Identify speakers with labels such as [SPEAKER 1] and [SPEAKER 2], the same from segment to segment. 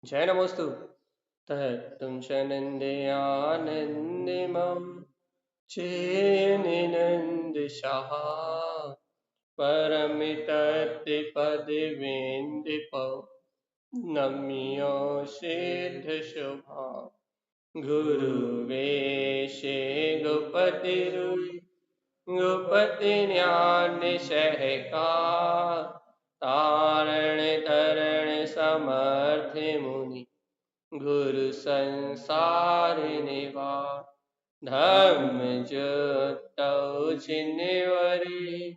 [SPEAKER 1] जय नमोस्तु तत्तुं शनन्द्यानन्दिमं चेन्निनन्दशः परमितत्पदवेन्दिपौ नम्यो सिद्धशुभा गुरुवेशे गोपतिरुयि गोपतिन्यान्य सहका तारण तरण समर्थ मुनि गुरु संसार निवा धर्म जुटौ जिनवरी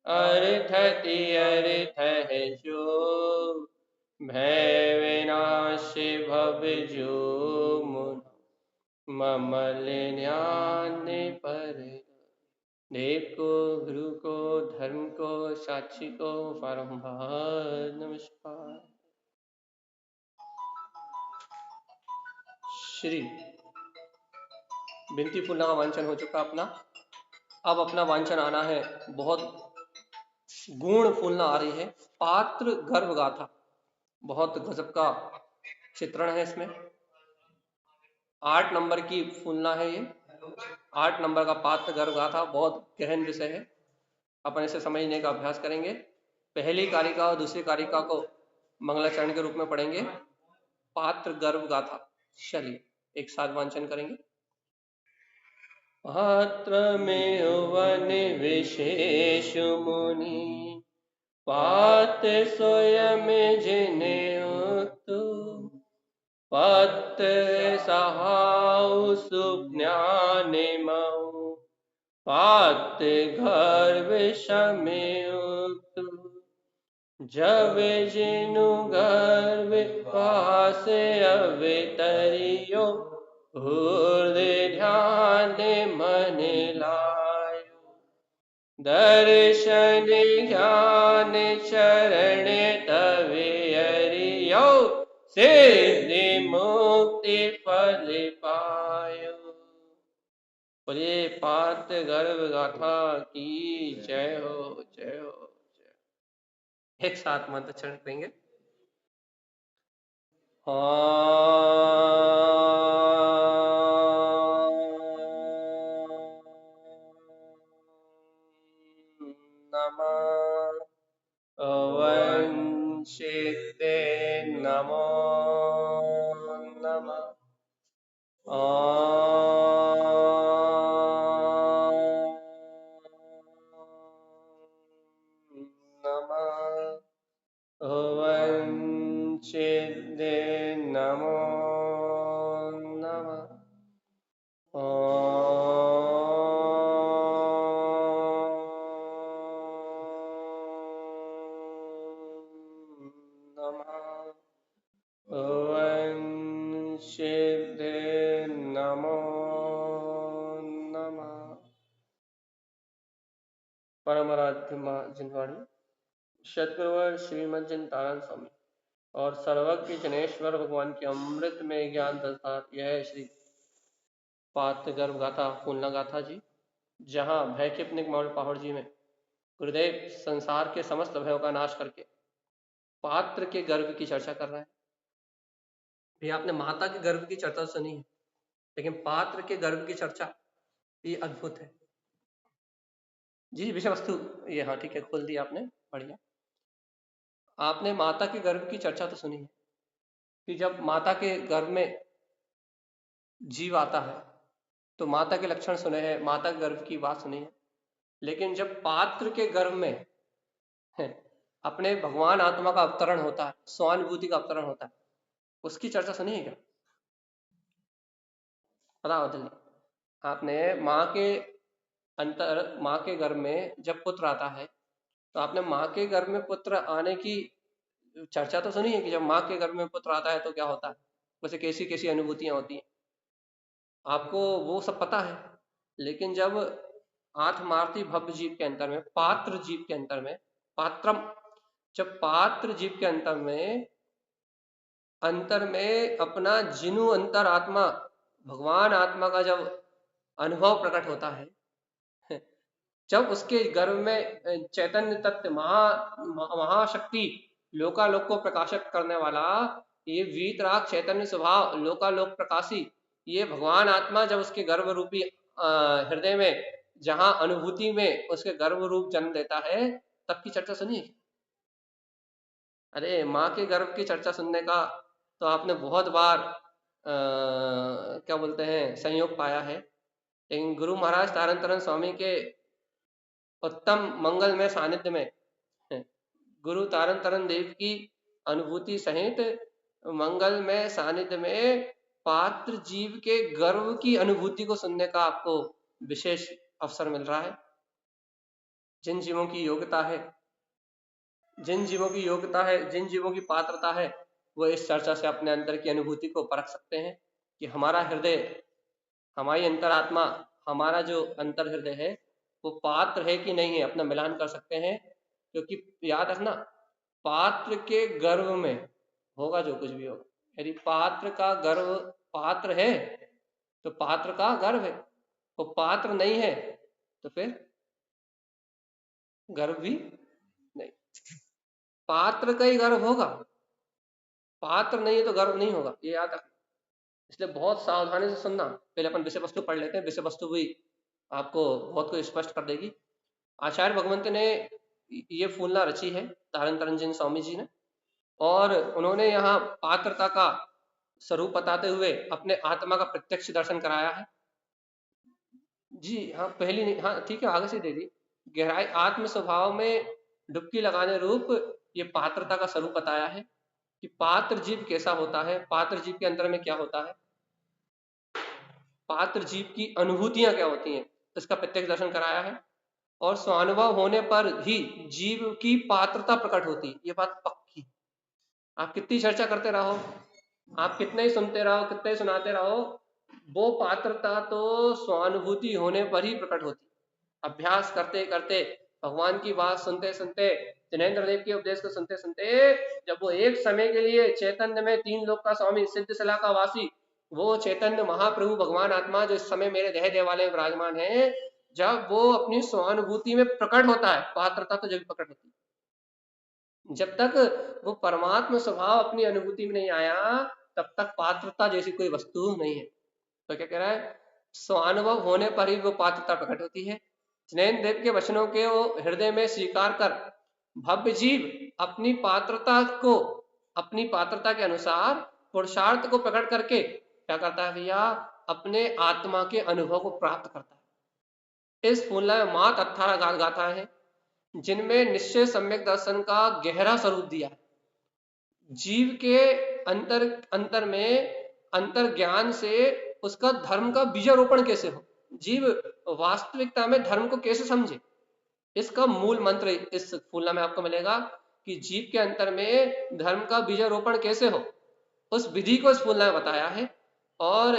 [SPEAKER 1] अर्थति अर्थ है जो भय विनाश भव जो मुन ममल ज्ञान पर देव को गुरु को धर्म को साक्षी को बारंबार नमस्कार। श्री बिनती फूलना का वांचन हो चुका अपना। अब अपना वांचन आना है, बहुत गुण फूलना आ रही है, पात्र गर्भ गाथा। बहुत गजब का चित्रण है इसमें। 8 नंबर की फूलना है ये, 8 नंबर का पात्र गर्भ गाथा। बहुत गहन विषय है, अपन इसे समझने का अभ्यास करेंगे। पहली कारिका और दूसरी कारिका को मंगलाचरण के रूप में पढ़ेंगे। पात्र गर्भ गाथा, चलिए एक साथ वांचन करेंगे। पात्र में वन विशेष मुनि पात स्वयं जिने तो पत्र सहाउ सुज्ञान मऊ पात गर्भ समेत जब जिनु गर्भ पास अवतरियो हृदय ध्यान मन लायो दर्शन ज्ञान चरण तवे अरियो सिद्धि मुक्ति फल पायो। बोले पात्र गर्भ गाथा की जय हो, जय हो। एक साथ मंत्र चरण करेंगे। नमः वंशिते नमो नमः वंशिते नमो नमः वंशिते नमो नमः। परमाराध्य जिनवाणी सद्गुरुवर श्रीमद जिनतानंद स्वामी और सर्वज्ञ जनेश्वर भगवान के अमृत में ज्ञान दस्तार, यह श्री पात्र गर्भ गाथा फूलना गाथा जी, जहाँ भय के अपने मौल पहाड़ जी में गुरुदेव संसार के समस्त भयों का नाश करके पात्र के गर्भ की चर्चा कर रहे हैं। भी आपने माता के गर्भ की चर्चा सुनी है, लेकिन पात्र के गर्भ की चर्चा ये अद्भुत है जी। विषय वस्तु ये, हाँ ठीक है, खोल दी आपने, बढ़िया। आपने माता के गर्भ की चर्चा तो सुनी है कि जब माता के गर्भ में जीव आता है तो माता के लक्षण सुने हैं, माता के गर्भ की बात सुनी है। लेकिन जब पात्र के गर्भ में अपने भगवान आत्मा का अवतरण होता है, स्वानुभूति का अवतरण होता है, उसकी चर्चा सुनी है क्या? पता हो जल्दी। आपने माँ के गर्भ में जब पुत्र आता है तो आपने माँ के गर्भ में पुत्र आने की चर्चा तो सुनी है कि जब माँ के गर्भ में पुत्र आता है तो क्या होता है, उसे कैसी कैसी अनुभूतियां होती हैं, आपको वो सब पता है। लेकिन जब आत्मार्थी भव्य जीव के अंतर में, पात्र जीव के अंतर में, पात्रम, जब पात्र जीव के अंतर में अपना जिनु अंतर आत्मा, भगवान आत्मा का जब अनुभव प्रकट होता है, जब उसके गर्भ में चैतन्य तत्व महाशक्ति लोकालोक को प्रकाशित करने वाला ये वीतराग चैतन्य स्वभाव लोकालोक प्रकाशी, ये भगवान आत्मा जब उसके गर्भ रूपी हृदय में, जहां अनुभूति में उसके गर्भ रूप जन्म लेता है, तब की चर्चा सुनिए। अरे माँ के गर्भ की चर्चा सुनने का तो आपने बहुत बार क्या बोलते हैं संयोग पाया है, लेकिन गुरु महाराज तारण तरन स्वामी के उत्तम मंगलमय सानिध्य में, गुरु तारण तरन देव की अनुभूति सहित मंगलमय सानिध्य में पात्र जीव के गर्व की अनुभूति को सुनने का आपको विशेष अवसर मिल रहा है। जिन जीवों की योग्यता है, जिन जीवों की योग्यता है, जिन जीवों की पात्रता है, वो इस चर्चा से अपने अंतर की अनुभूति को परख सकते हैं कि हमारा हृदय, हमारी अंतरात्मा, हमारा जो अंतर हृदय है वो पात्र है कि नहीं है, अपना मिलान कर सकते हैं। क्योंकि याद रखना, पात्र के गर्भ में होगा जो कुछ भी होगा। यदि पात्र का गर्भ पात्र है तो पात्र का गर्भ है, वो पात्र नहीं है तो फिर गर्भ भी नहीं। पात्र का ही गर्भ होगा, पात्र नहीं है तो गर्भ नहीं होगा, ये याद रखना। इसलिए बहुत सावधानी से सुनना। पहले अपन विषय वस्तु पढ़ लेते हैं, विषय वस्तु भी आपको बहुत कुछ स्पष्ट कर देगी। आचार्य भगवंत ने ये फूलना रची है तारण तरन स्वामी जी ने, और उन्होंने यहाँ पात्रता का स्वरूप बताते हुए अपने आत्मा का प्रत्यक्ष दर्शन कराया है। जी हाँ, पहली नहीं, हाँ ठीक है, आगे से दे दी। गहराई आत्म स्वभाव में डुबकी लगाने रूप ये पात्रता का स्वरूप बताया है कि पात्र जीव कैसा होता है, पात्र जीव के अंतर में क्या होता है, पात्र जीव की अनुभूतियां क्या होती हैं, इसका प्रत्यक्ष दर्शन कराया है। और स्वानुभव होने पर ही जीव की पात्रता प्रकट होती है, ये बात पक्की। आप कितनी चर्चा करते रहो, आप कितने ही सुनते रहो, कितने ही सुनाते रहो, वो पात्रता तो स्वानुभूति होने पर ही प्रकट होती। अभ्यास करते करते, भगवान की बात सुनते सुनते, जिनेन्द्र देव के उपदेश को सुनते सुनते, जब वो एक समय के लिए चैतन्य में तीन लोक का स्वामी, सिद्धशिला का वासी, वो चैतन्य महाप्रभु भगवान आत्मा जो इस समय मेरे देह देवालय में विराजमान है, जब वो अपनी स्वानुभूति में प्रकट होता है, पात्रता तो जब प्रकट होती है। जब तक वो परमात्मा स्वभाव अपनी अनुभूति में नहीं आया, तब तक पात्रता जैसी कोई वस्तु नहीं है। तो क्या कह रहा है, स्वानुभव होने पर ही वो पात्रता प्रकट होती है। जिनेन्द्र देव के वचनों के वो हृदय में स्वीकार कर भव्य जीव अपनी पात्रता को, अपनी पात्रता के अनुसार पुरुषार्थ को प्रकट करके क्या करता है भैया, अपने आत्मा के अनुभव को प्राप्त करता है। इस फूलना में मात 18 गाथा है जिनमें निश्चय सम्यक दर्शन का गहरा स्वरूप दिया है। जीव के अंतर में अंतर ज्ञान से उसका धर्म का बीजारोपण कैसे हो, जीव वास्तविकता में धर्म को कैसे समझे, इसका मूल मंत्र इस फूलना में आपको मिलेगा कि जीव के अंतर में धर्म का बीजारोपण कैसे हो, उस विधि को इस फूलना में बताया है। और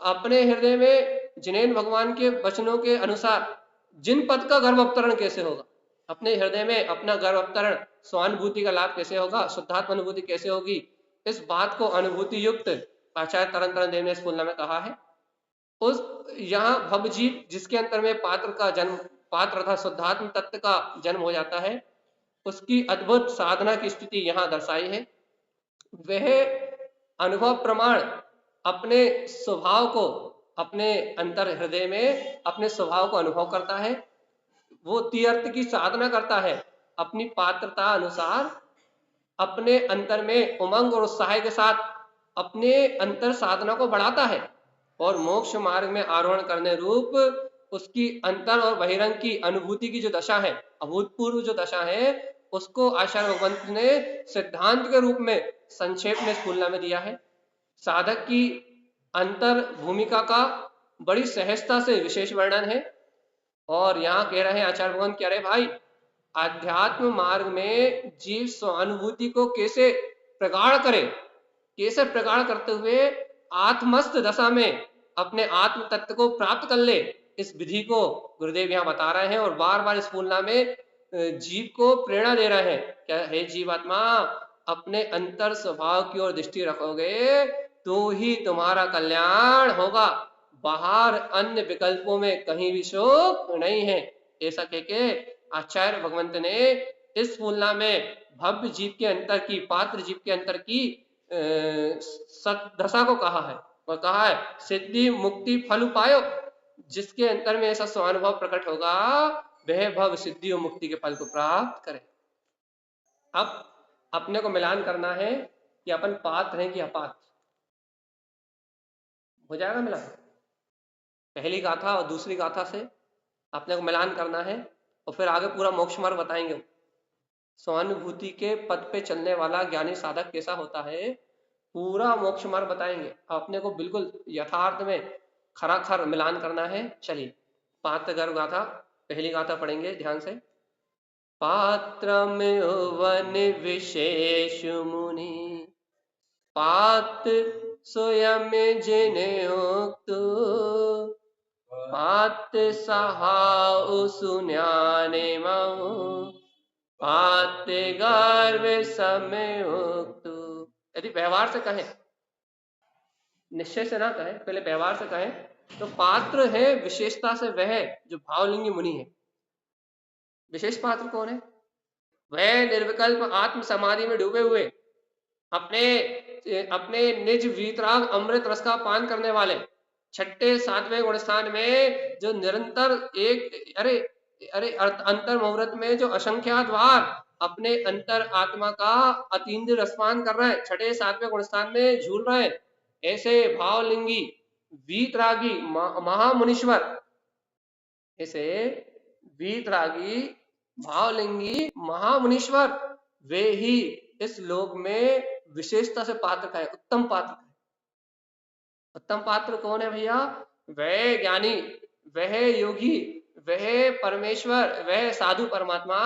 [SPEAKER 1] अपने हृदय में जिनेन्द्र भगवान के वचनों के अनुसार जिन पद का गर्भ अवतरण कैसे होगा, अपने हृदय में अपना गर्भ अवतरण, स्वानुभूति का लाभ कैसे होगा, शुद्धात्म अनुभूति कैसे होगी, इस बात को अनुभूति युक्त आचार्य तरन तरन देव ने इस फूलना में कहा है। उस यहाँ भव जीव जिसके अंतर में पात्र का जन्म, पात्र तथा शुद्धात्म तत्व का जन्म हो जाता है, उसकी अद्भुत साधना की स्थिति यहाँ दर्शाई है। वह अनुभव प्रमाण अपने स्वभाव को, अपने अंतर हृदय में अपने स्वभाव को अनुभव करता है, वो तीर्थ की साधना करता है, अपनी पात्रता अनुसार अपने अंतर में उमंग और उत्साह के साथ अपने अंतर साधना को बढ़ाता है, और मोक्ष मार्ग में आरोहण करने रूप उसकी अंतर और बहिरंग की अनुभूति की जो दशा है, अभूतपूर्व जो दशा है, उसको आचार्य भगवंत ने सिद्धांत के रूप में संक्षेप में फूलना में दिया है। साधक की अंतर भूमिका का बड़ी सहजता से विशेष वर्णन है। और यहाँ कह रहे हैं आचार्य भगवंत, कह रहे भाई, आध्यात्म मार्ग में जीव स्वानुभूति को कैसे प्रगाढ़ करे, कैसे प्रगाढ़ करते हुए आत्मस्थ दशा में अपने आत्म तत्व को प्राप्त कर ले, इस विधि को गुरुदेव यहाँ बता रहे हैं। और बार बार इस फूलना में जीव को प्रेरणा दे रहे हैं, क्या हे जीवात्मा, अपने अंतर स्वभाव की ओर दृष्टि रखोगे तो ही तुम्हारा कल्याण होगा, बाहर अन्य विकल्पों में कहीं भी शोक नहीं है। ऐसा कह के आचार्य भगवंत ने इस फूलना में भव्य जीव के अंतर की, पात्र जीव के अंतर की दशा को कहा है और कहा है सिद्धि मुक्ति फल उपायो, जिसके अंतर में ऐसा स्वानुभव प्रकट होगा वह भव सिद्धि और मुक्ति के फल को प्राप्त करे। अब अपने को मिलान करना है कि अपन पात्र हैं कि अपात्र। हो जाएगा मिलान? पहली गाथा और दूसरी गाथा से अपने को मिलान करना है और फिर आगे पूरा मोक्ष मार्ग बताएंगे। स्वानुभूति के पद पे चलने वाला ज्ञानी साधक कैसा होता है, पूरा मोक्ष मार्ग बताएंगे। अपने को बिल्कुल यथार्थ में खरा मिलान करना है। चलिए पात्र गर्भ गाथा पहली गाथा पढ़ेंगे ध्यान से। पात्रम वन विशेष मुनि पात्र स्वयं जिने उक्त पात्र सहाउ सुन्याने मऊ पात्र गर्भ समय उक्त। यदि व्यवहार से कहें, निश्चय से ना कहें, पहले व्यवहार से कहें तो पात्र है विशेषता से वह जो भावलिंगी मुनि है। विशेष पात्र कौन है? वह निर्विकल्प आत्म समाधि में डूबे हुए अपने निज वीतराग अमृत रस का पान करने वाले छठे सातवें गुण स्थान में जो निरंतर एक अरे अंतर मुहूर्त में जो असंख्यात बार अपने अंतर आत्मा का अतीन्द्रिय रसपान कर रहे हैं, छठे सातवें गुण स्थान में झूल रहे हैं, ऐसे भावलिंगी वीतरागी महामुनीश्वर, ऐसे वीतरागी भावलिंगी महामुनीश्वर वे ही इस लोक में विशेषता से पात्र का है, उत्तम पात्र का है। उत्तम पात्र कौन है भैया? वह ज्ञानी, वह योगी, वह परमेश्वर, वह साधु परमात्मा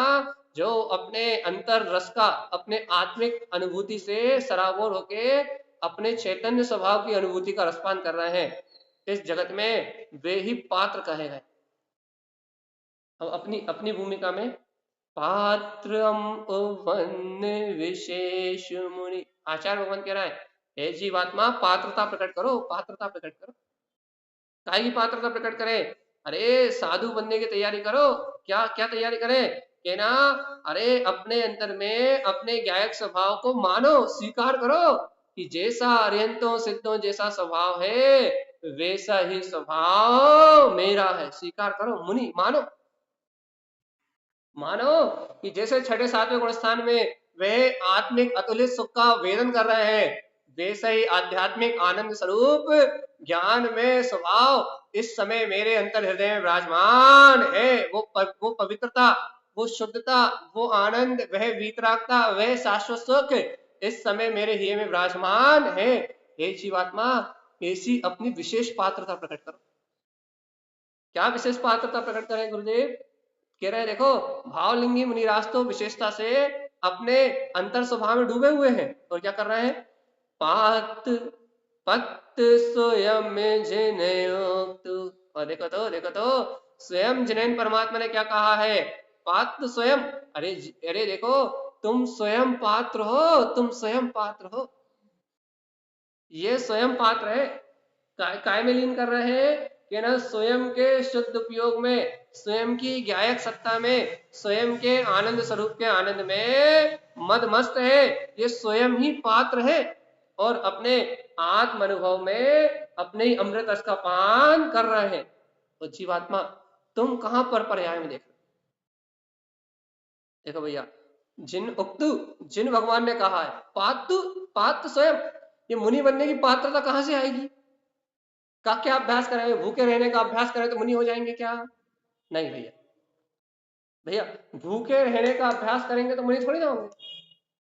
[SPEAKER 1] जो अपने अंतर रस का अपने आत्मिक अनुभूति से सराबोर होके अपने चैतन्य स्वभाव की अनुभूति का रसपान कर रहे हैं। इस जगत में वे ही पात्र कहे गए। अब अपनी अपनी भूमिका में पात्रम वन विशेष मुनि, आचार्य भगवान कह रहा है हे जीवात्मा पात्रता प्रकट करो, पात्रता प्रकट करो। काय की पात्रता प्रकट करें? अरे साधु बनने की तैयारी करो। क्या क्या तैयारी करें? कि ना अरे अपने अंतर में अपने ज्ञायक स्वभाव को मानो, स्वीकार करो कि जैसा अरिहंतों सिद्धों जैसा स्वभाव है वैसा ही स्वभाव मेरा है। स्वीकार करो मुनि, मानो मानो कि जैसे छठे सातवें गुण स्थान में वह आत्मिक अतुलित सुख का वेदन कर रहे हैं, वैसे ही आध्यात्मिक आनंद स्वरूप ज्ञान में स्वभाव इस समय मेरे अंतर हृदय में विराजमान है। वो पवित्रता, वो शुद्धता, वो आनंद, वह वीतरागता, वह शाश्वत सुख इस समय मेरे हृदय में विराजमान है। हे जीवात्मा ऐसी अपनी विशेष पात्रता प्रकट करो। क्या विशेष पात्रता प्रकट करें गुरुदेव? कह रहे देखो भावलिंगी मुनिराज तो विशेषता से अपने अंतर स्वभाव में डूबे हुए हैं और क्या कर रहे हैं? पात पत स्वयं जिनेयुक्त। और देखो तो स्वयं जिनेन परमात्मा ने क्या कहा है? पात्र स्वयं। अरे देखो तुम स्वयं पात्र हो, तुम स्वयं पात्र हो। ये स्वयं पात्र है। काय में लीन कर रहे हैं कि ना स्वयं के शुद्ध उपयोग में, स्वयं की ज्ञायक सत्ता में, स्वयं के आनंद स्वरूप के आनंद में मदमस्त है। ये स्वयं ही पात्र है और अपने आत्म अनुभव में अपने ही अमृत रस का पान कर रहे हैं। तो जीवात्मा तुम कहां पर पर्याय में देख? देखो भैया जिन भगवान ने कहा है पात्र स्वयं, ये मुनि बनने की पात्रता कहां से आएगी? का क्या अभ्यास करेंगे? भूखे रहने का अभ्यास करें तो मुनि हो जाएंगे क्या? नहीं भैया, भैया भूखे रहने का अभ्यास करेंगे तो मुनि थोड़ी ना होंगे।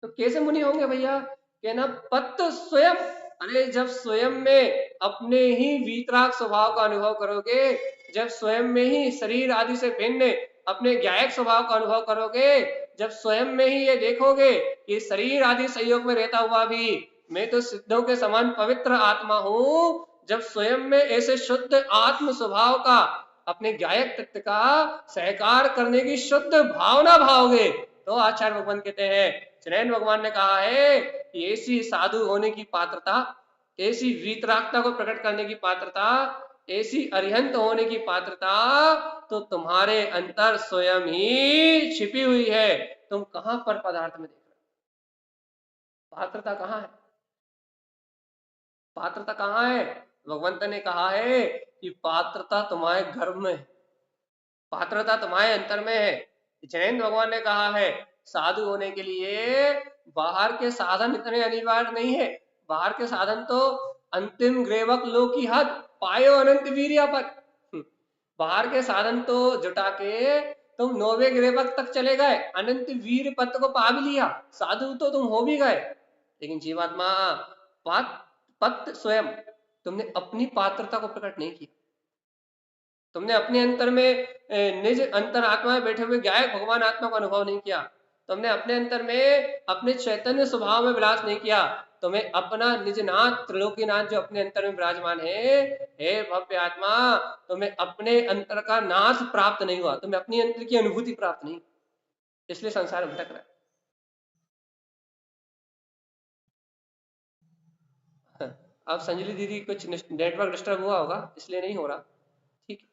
[SPEAKER 1] तो कैसे मुनि होंगे भैया? कहना पत स्वयं। अरे जब स्वयं में अपने ही वीतराग स्वभाव का अनुभव करोगे, जब स्वयं में ही शरीर आदि से भिन्न अपने ज्ञायक स्वभाव का अनुभव करोगे, जब स्वयं में ही ये देखोगे कि शरीर आदि संयोग में रहता हुआ भी मैं तो सिद्धों के समान पवित्र आत्मा हूं, जब स्वयं में ऐसे शुद्ध आत्म स्वभाव का अपने ज्ञायक तत्व का सहकार करने की शुद्ध भावना भाओगे तो आचार्य भगवान कहते हैं, जिनेन भगवान ने कहा है कि ऐसी साधु होने की पात्रता, ऐसी वीतरागता को प्रकट करने की पात्रता, ऐसी अरिहंत होने की पात्रता तो तुम्हारे अंतर स्वयं ही छिपी हुई है। तुम कहां पर पदार्थ में देख रहे हो? पात्रता कहां है? पात्रता कहाँ है? भगवंत ने कहा है कि पात्रता तुम्हारे गर्भ में है, पात्रता तुम्हारे अंतर में है। जैन भगवान ने कहा है साधु होने के लिए बाहर के साधन इतने अनिवार्य नहीं है, बाहर के साधन तो अंतिम ग्रेवक लो की हद पायो अनंत वीर्य पद। बाहर के साधन तो जुटा के तुम नौवे ग्रेवक तक चले गए, अनंत वीर पद को पा भी लिया, साधु तो तुम हो भी गए। लेकिन जीवात्मा पत स्वयं तुमने अपनी पात्रता को प्रकट नहीं किया, तुमने अपने अंतर में निज अंतर आत्मा में बैठे हुए गायक भगवान आत्मा का अनुभव नहीं किया, तुमने अपने अंतर में अपने चैतन्य स्वभाव में विलास नहीं किया, तुम्हें अपना निज नाथ त्रिलोकीनाथ जो अपने अंतर में विराजमान है, हे भव्य आत्मा, तुम्हें अपने अंतर का नाथ प्राप्त नहीं हुआ, तुम्हें अपनी अंतर की अनुभूति प्राप्त नहीं, इसलिए संसार भटक रहा है। अब संजलि दीदी कुछ नेटवर्क डिस्टर्ब हुआ होगा इसलिए नहीं हो रहा, ठीक है।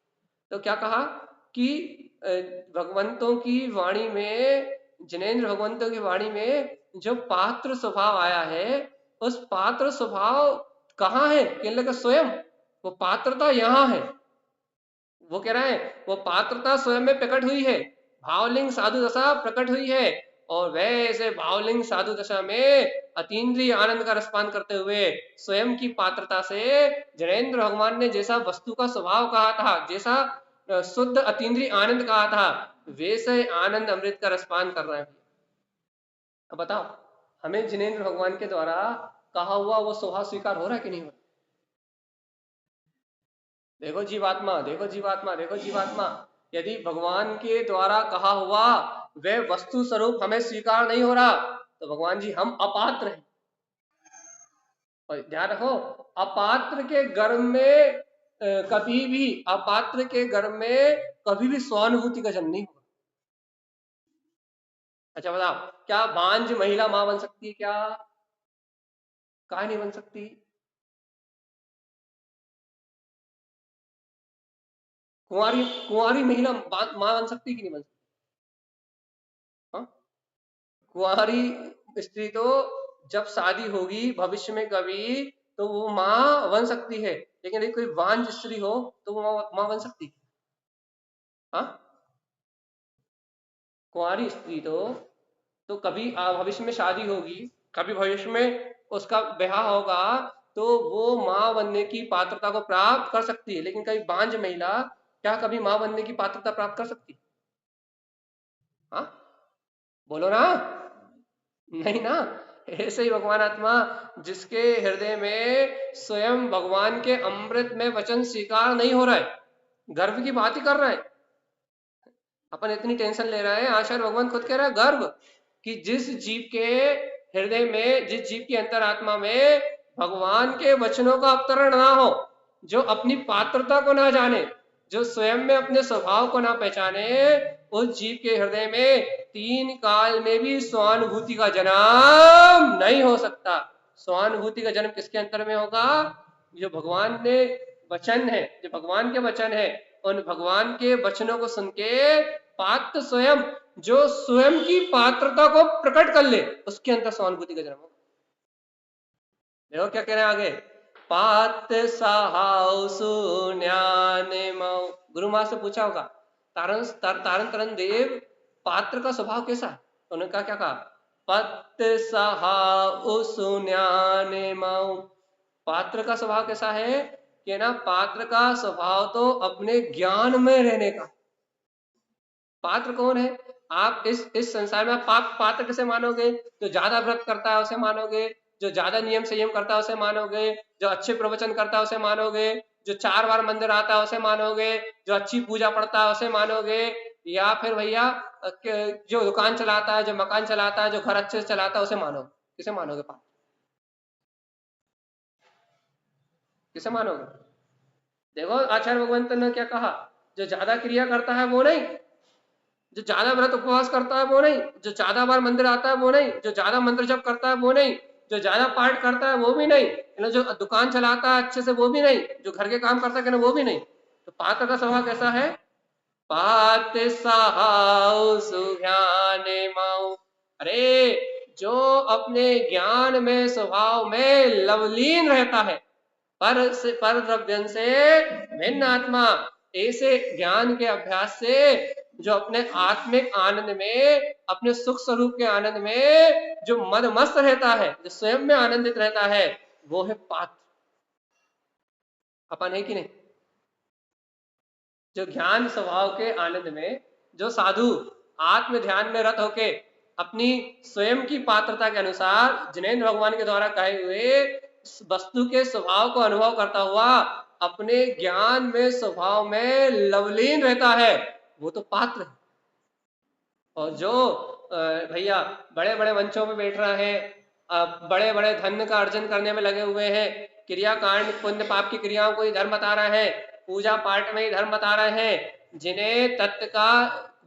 [SPEAKER 1] तो क्या कहा कि भगवंतों की वाणी में, जिनेंद्र भगवंतों की वाणी में जो पात्र स्वभाव आया है, उस पात्र स्वभाव कहाँ है? कहने लगा स्वयं, वो पात्रता यहाँ है। वो कह रहा है वो पात्रता स्वयं में प्रकट हुई है, भावलिंग साधु दशा प्रकट हुई है, और वैसे भावलिंग साधु दशा में अतीन्द्रिय आनंद का रसपान करते हुए स्वयं की पात्रता से जनेन्द्र भगवान ने जैसा वस्तु का स्वभाव कहा था, जैसा शुद्ध अतीन्द्रिय आनंद कहा था, वैसे आनंद अमृत का रसपान कर रहे हैं। अब बताओ हमें जिनेन्द्र भगवान के द्वारा कहा हुआ वो स्वभाव स्वीकार हो रहा है कि नहीं हो रहा? देखो जीवात्मा, देखो जीवात्मा, देखो जीवात्मा, यदि भगवान के द्वारा कहा हुआ वह वस्तु स्वरूप हमें स्वीकार नहीं हो रहा, तो भगवान जी हम अपात्र हैं। और ध्यान रखो, अपात्र के गर्भ में कभी भी, अपात्र के गर्भ में कभी भी स्वानुभूति का जन्म नहीं होगा। अच्छा बताओ, क्या बांझ महिला मां बन सकती है क्या? काहे नहीं बन सकती? कुंवारी, कुंवारी महिला मां बन सकती है कि नहीं बन सकती? हाँ? कुंवारी स्त्री तो जब शादी होगी भविष्य में कभी, तो वो मां बन सकती है, लेकिन यदि कोई बांझ स्त्री हो तो वो मां बन सकती है? हाँ? कुंवारी स्त्री तो कभी भविष्य में शादी होगी, कभी भविष्य में उसका ब्याह होगा, तो वो मां बनने की पात्रता को प्राप्त कर सकती है, लेकिन कभी बांझ महिला क्या कभी मां बनने की पात्रता प्राप्त कर सकती है? हाँ? बोलो ना। नहीं ना। ऐसे ही भगवान आत्मा जिसके हृदय में स्वयं भगवान के अमृत में वचन स्वीकार नहीं हो रहा है, गर्व की बात ही कर रहा है, अपन इतनी टेंशन ले रहे हैं, आचार्य भगवान खुद कह रहा है गर्व, कि जिस जीव के हृदय में, जिस जीव की अंतरात्मा में भगवान के वचनों का अवतरण ना हो, जो अपनी पात्रता को ना जाने, जो स्वयं में अपने स्वभाव को ना पहचाने, उस जीव के हृदय में तीन काल में भी स्वानुभूति का जन्म नहीं हो सकता। स्वानुभूति का जन्म किसके अंतर में होगा? जो भगवान ने वचन है, जो भगवान के वचन है, उन भगवान के वचनों को सुन के पात्र स्वयं, जो स्वयं की पात्रता को प्रकट कर ले, उसके अंदर सहानुभूति का जन्म होगा। देखो क्या कह रहे हैं आगे, पात सहाउ सुन्याने मऊ। गुरु मां से पूछा होगा तारण तरन देव पात्र का स्वभाव कैसा है, तो उन्होंने क्या कहा, पत सहाउ सुन्याने मऊ। पात्र का स्वभाव कैसा है कि ना, पात्र का स्वभाव तो अपने ज्ञान में रहने का। पात्र कौन है? आप इस संसार में आप पात्र कैसे मानोगे? जो ज्यादा व्रत करता है उसे मानोगे, जो ज्यादा नियम संयम करता है उसे मानोगे, जो अच्छे प्रवचन करता है उसे मानोगे, जो 4 बार मंदिर आता है उसे मानोगे, जो अच्छी पूजा पढ़ता है उसे मानोगे, या फिर भैया जो दुकान चलाता है, जो मकान चलाता है, जो घर अच्छे से चलाता है उसे मानोगे? किसे मानोगे? पात्र किसे मानोगे? देखो आचार्य भगवंत ने क्या कहा, जो ज्यादा क्रिया करता है वो नहीं, जो ज्यादा व्रत उपवास करता है वो नहीं, जो ज्यादा बार मंदिर आता है वो नहीं, जो ज्यादा मंत्र जप करता है वो नहीं, जो ज्यादा पाठ करता है वो भी नहीं, जो दुकान चलाता है अच्छे से वो भी नहीं, जो घर के काम करता है वो भी नहीं। तो पात्र का स्वभाव कैसा है? पात सहाउ सुज्ञाने माऊ। अरे जो अपने ज्ञान में, स्वभाव में लवलीन रहता है, पर द्रव्यं से भिन्न आत्मा, ऐसे ज्ञान के अभ्यास से जो अपने आत्मिक आनंद में, अपने सुख स्वरूप के आनंद में जो मद मस्त रहता है, जो स्वयं में आनंदित रहता है, वो है पात्र। अपन है कि नहीं? जो ज्ञान स्वभाव के आनंद में जो साधु आत्म ध्यान में रत होके अपनी स्वयं की पात्रता के अनुसार जिनेंद्र भगवान के द्वारा कहे हुए वस्तु के स्वभाव को अनुभव करता हुआ अपने ज्ञान में स्वभाव में लवलीन रहता है, वो तो पात्र है। और जो भैया बड़े बड़े मंचों में बैठ रहा है, बड़े बड़े धन का अर्जन करने में लगे हुए हैं, क्रिया कांड पुण्य पाप की क्रियाओं को ही धर्म बता रहे हैं, पूजा पाठ में ही धर्म बता रहे हैं, जिन्हें तत्व का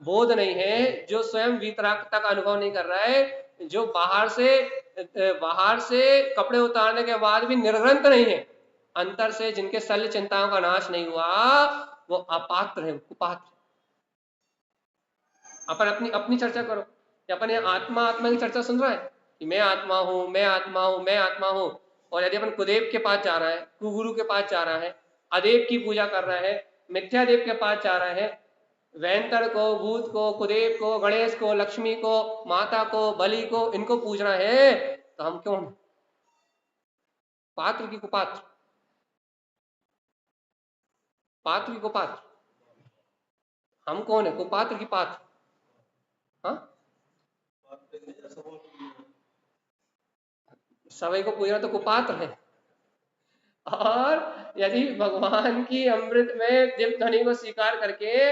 [SPEAKER 1] बोध नहीं है, जो स्वयं वीतरागता का अनुभव नहीं कर रहा है, जो बाहर से कपड़े उतारने के बाद भी निर्ग्रंथ नहीं है, अंतर से जिनके शल्य चिंताओं का नाश नहीं हुआ, वो अपात्र है, कुपात्र। अपन अपनी अपनी चर्चा करो कि अपन ये आत्मा आत्मा की चर्चा सुन रहा है कि मैं आत्मा हूं, मैं आत्मा हूं, मैं आत्मा हूं। और यदि अपन कुदेव के पास जा रहा है, कुगुरु के पास जा रहा है, अदेव की पूजा कर रहा है, मिथ्यादेव के पास जा रहा है, वैंतर को, भूत को, कुदेव को, गणेश को, लक्ष्मी को, माता को, बलि को, इनको पूज रहा है, तो हम क्यों हैं? पात्र की कुपात्र, पात्र की कुपात्र, हम कौन है? कुपात्र की पात्र? हाँ, सभी को पूजना तो कुपात्र है। और यदि भगवान की अमृत में दिव्य ध्वनि को स्वीकार करके